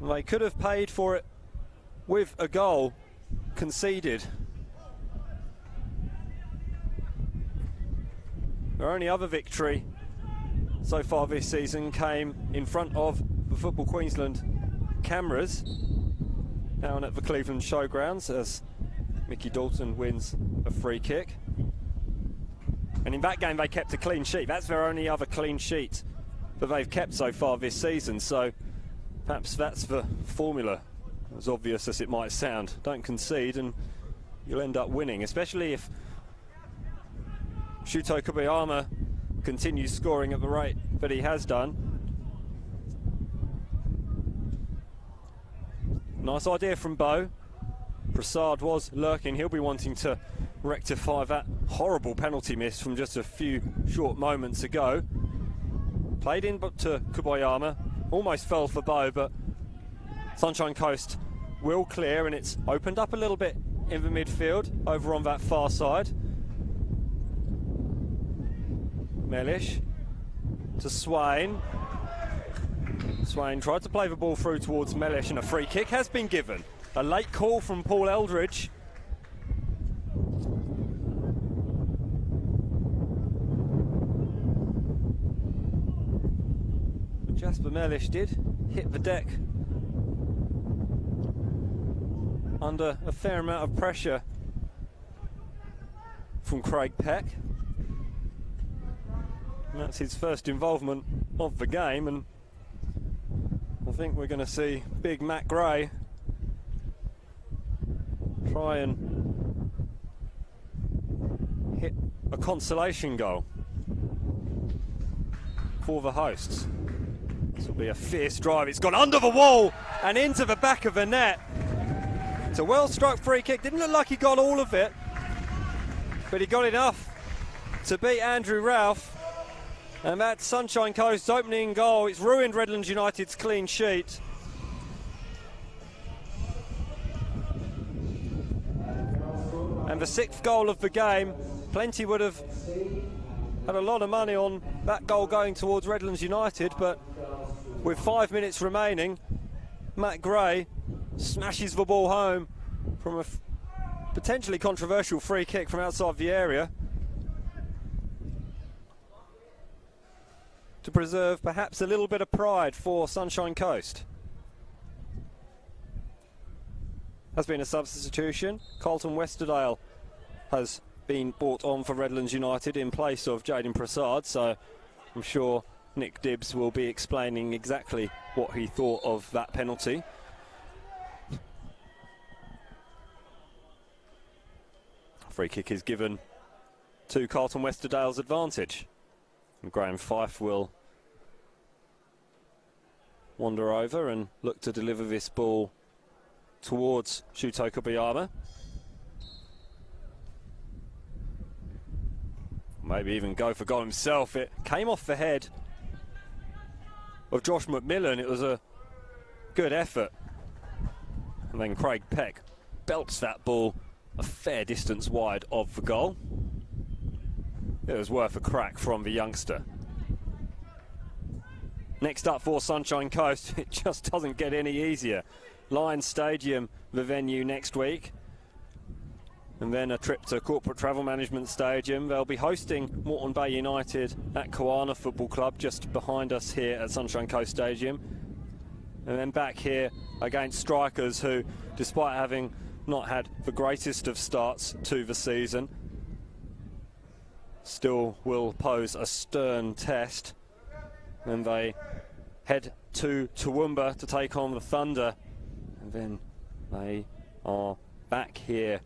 They could have paid for it with a goal conceded. Their only other victory so far this season came in front of the Football Queensland cameras down at the Cleveland Showgrounds as Mickey Dalton wins a free kick. And in that game they kept a clean sheet. That's their only other clean sheet that they've kept so far this season. So perhaps that's the formula, as obvious as it might sound. Don't concede and you'll end up winning, especially if Shuto Kobayama continues scoring at the rate that he has done. Nice idea from Bo. Prasad was lurking. He'll be wanting to rectify that horrible penalty miss from just a few short moments ago. Played in but to Kobayama. Almost fell for Bo, but Sunshine Coast will clear, and it's opened up a little bit in the midfield over on that far side. Mellish to Swain. Swain tried to play the ball through towards Mellish, and a free kick has been given. A late call from Paul Eldridge. Jasper Mellish did hit the deck under a fair amount of pressure from Craig Peck. And that's his first involvement of the game, and I think we're going to see big Matt Gray try and hit a consolation goal for the hosts. This will be a fierce drive. It's gone under the wall and into the back of the net. It's a well struck free kick. Didn't look like he got all of it, but he got enough to beat Andrew Ralph. And that's Sunshine Coast's opening goal. It's ruined Redlands United's clean sheet. And the 6th goal of the game. Plenty would have had a lot of money on that goal going towards Redlands United, but with 5 minutes remaining, Matt Gray smashes the ball home from a potentially controversial free kick from outside the area to preserve perhaps a little bit of pride for Sunshine Coast. Has been a substitution. Carlton Westerdale has been brought on for Redlands United in place of Jaden Prasad, so I'm sure Nick Dibbs will be explaining exactly what he thought of that penalty. Free kick is given to Carlton Westerdale's advantage. And Graham Fife will wander over and look to deliver this ball towards Shuto Kobayama. Maybe even go for goal himself. It came off the head of Josh McMillan. It was a good effort. And then Craig Peck belts that ball a fair distance wide of the goal. It was worth a crack from the youngster. Next up for Sunshine Coast, it just doesn't get any easier. Lions Stadium, the venue next week. And then a trip to Corporate Travel Management Stadium. They'll be hosting Moreton Bay United at Koana Football Club, just behind us here at Sunshine Coast Stadium. And then back here against Strikers, who, despite having not had the greatest of starts to the season, still will pose a stern test. And they head to Toowoomba to take on the Thunder. And then they are back here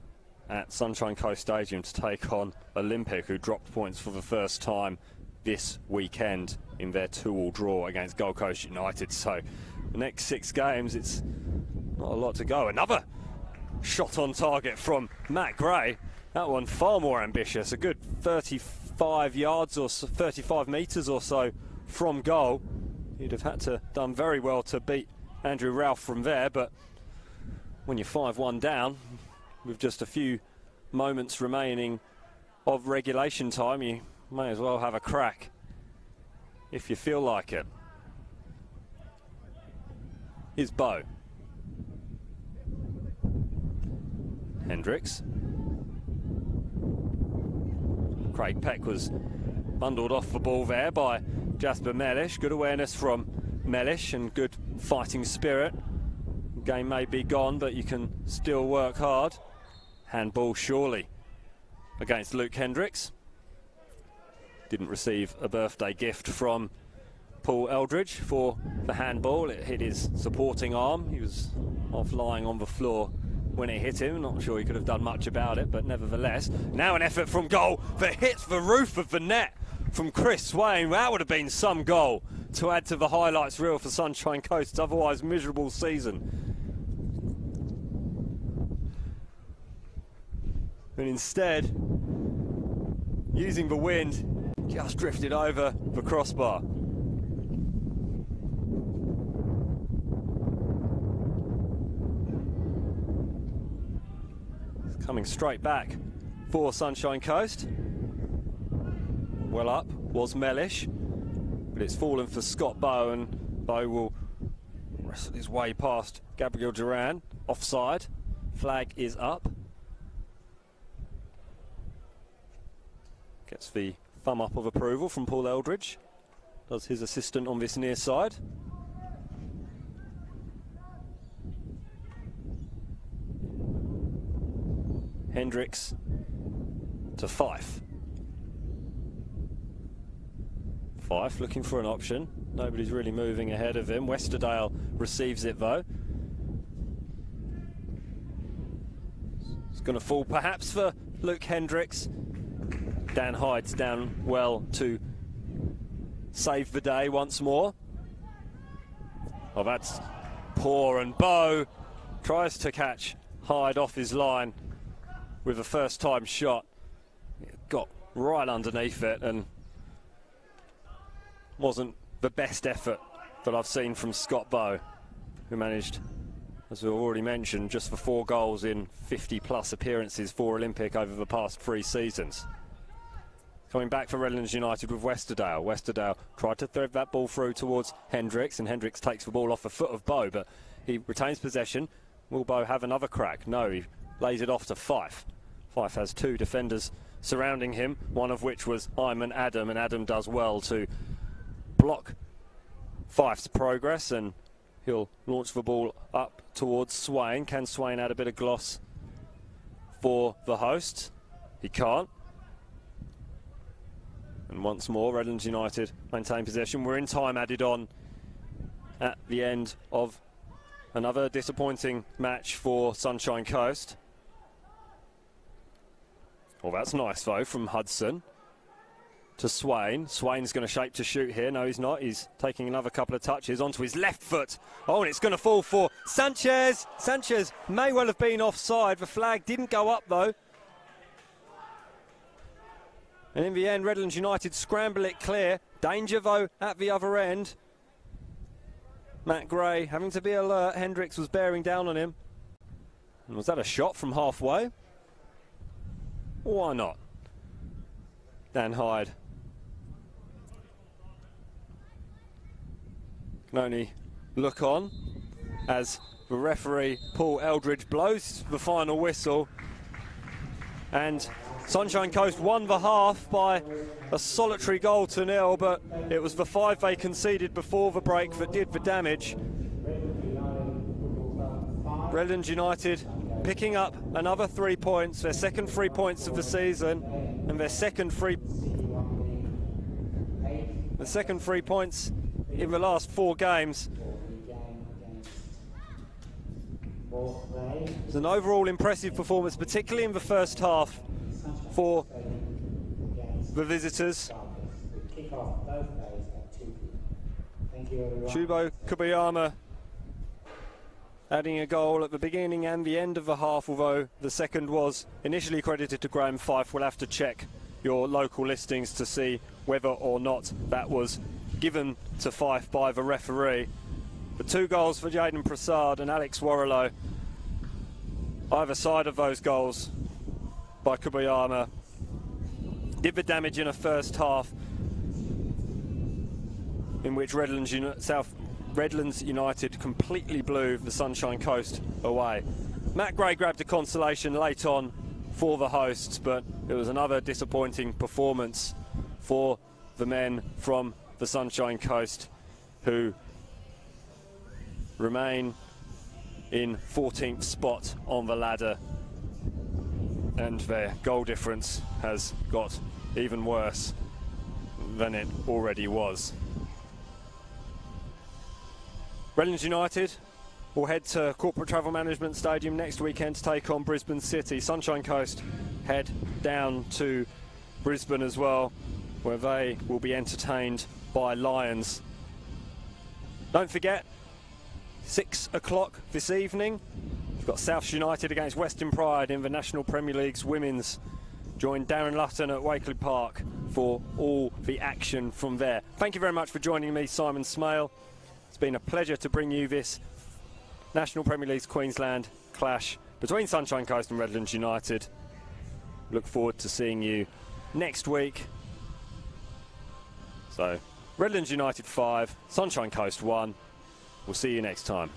at Sunshine Coast Stadium to take on Olympic, who dropped points for the first time this weekend in their 2-2 draw against Gold Coast United. So the next 6 games, it's not a lot to go. Another shot on target from Matt Gray. That one far more ambitious, a good 35 yards or so, 35 metres or so from goal. You'd have had to done very well to beat Andrew Ralph from there, but when you're 5-1 down with just a few moments remaining of regulation time, you may as well have a crack if you feel like it. Here's Bo. Hendricks. Craig Peck was bundled off the ball there by Jasper Mellish. Good awareness from Mellish and good fighting spirit. Game may be gone, but you can still work hard. Handball surely against Luke Hendricks. Didn't receive a birthday gift from Paul Eldridge for the handball. It hit his supporting arm. He was off lying on the floor when it hit him. Not sure he could have done much about it, but nevertheless. Now an effort from goal that hits the roof of the net from Chris Swain. That would have been some goal to add to the highlights reel for Sunshine Coast's otherwise miserable season. And instead, using the wind, just drifted over the crossbar. It's coming straight back for Sunshine Coast. Well up was Mellish, but it's fallen for Scott Bow, and Bow will wrestle his way past Gabriel Duran. Offside. Flag is up. Gets the thumb up of approval from Paul Eldridge. Does his assistant on this near side. Hendricks to Fife. Fife looking for an option. Nobody's really moving ahead of him. Westerdale receives it though. It's going to fall perhaps for Luke Hendricks. Dan Hyde's down well to save the day once more. Oh, that's poor, and Bow tries to catch Hyde off his line with a first-time shot. It got right underneath it, and wasn't the best effort that I've seen from Scott Bowe, who managed, as we already mentioned, just for 4 goals in 50+ appearances for Olympic over the past 3 seasons. Coming back for Redlands United with Westerdale. Westerdale tried to thread that ball through towards Hendricks, and Hendricks takes the ball off the foot of Bowe, but he retains possession. Will Bowe have another crack? No, he lays it off to Fife. Fife has 2 defenders surrounding him, one of which was Iman Adam, and Adam does well to block Fife's progress, and he'll launch the ball up towards Swain. Can Swain add a bit of gloss for the host? He can't. And once more, Redlands United maintain possession. We're in time added on at the end of another disappointing match for Sunshine Coast. Well, that's nice, though, from Hudson to Swain. Swain's going to shape to shoot here. No, he's not. He's taking another couple of touches onto his left foot. Oh, and it's going to fall for Sanchez. Sanchez may well have been offside. The flag didn't go up, though. And in the end, Redlands United scramble it clear. Danger, though, at the other end. Matt Gray having to be alert. Hendricks was bearing down on him. And was that a shot from halfway? Why not? Dan Hyde can only look on as the referee Paul Eldridge blows the final whistle, and Sunshine Coast won the half by a solitary goal to 0, but it was the 5 they conceded before the break that did the damage. Redlands United picking up another 3 points, their second 3 points of the season, and their second 3 points in the last 4 games. It's an overall impressive performance, particularly in the first half for the visitors. Chubo Kubayama adding a goal at the beginning and the end of the half, although the second was initially credited to Graham Fife. We'll have to check your local listings to see whether or not that was given to Fife by the referee. The 2 goals for Jaden Prasad and Alex Warrilow, either side of those goals by Kubayama, did the damage in a first half in which Redlands United completely blew the Sunshine Coast away. Matt Gray grabbed a consolation late on for the hosts, but it was another disappointing performance for the men from the Sunshine Coast, who remain in 14th spot on the ladder, and their goal difference has got even worse than it already was. Redlands United will head to Corporate Travel Management Stadium next weekend to take on Brisbane City. Sunshine Coast head down to Brisbane as well, where they will be entertained by Lions. Don't forget, 6 o'clock this evening, we've got South United against Western Pride in the National Premier League's Women's. Join Darren Lutton at Wakeley Park for all the action from there. Thank you very much for joining me, Simon Smale. It's been a pleasure to bring you this National Premier League's Queensland clash between Sunshine Coast and Redlands United. Look forward to seeing you next week. So, Redlands United 5, Sunshine Coast 1. We'll see you next time.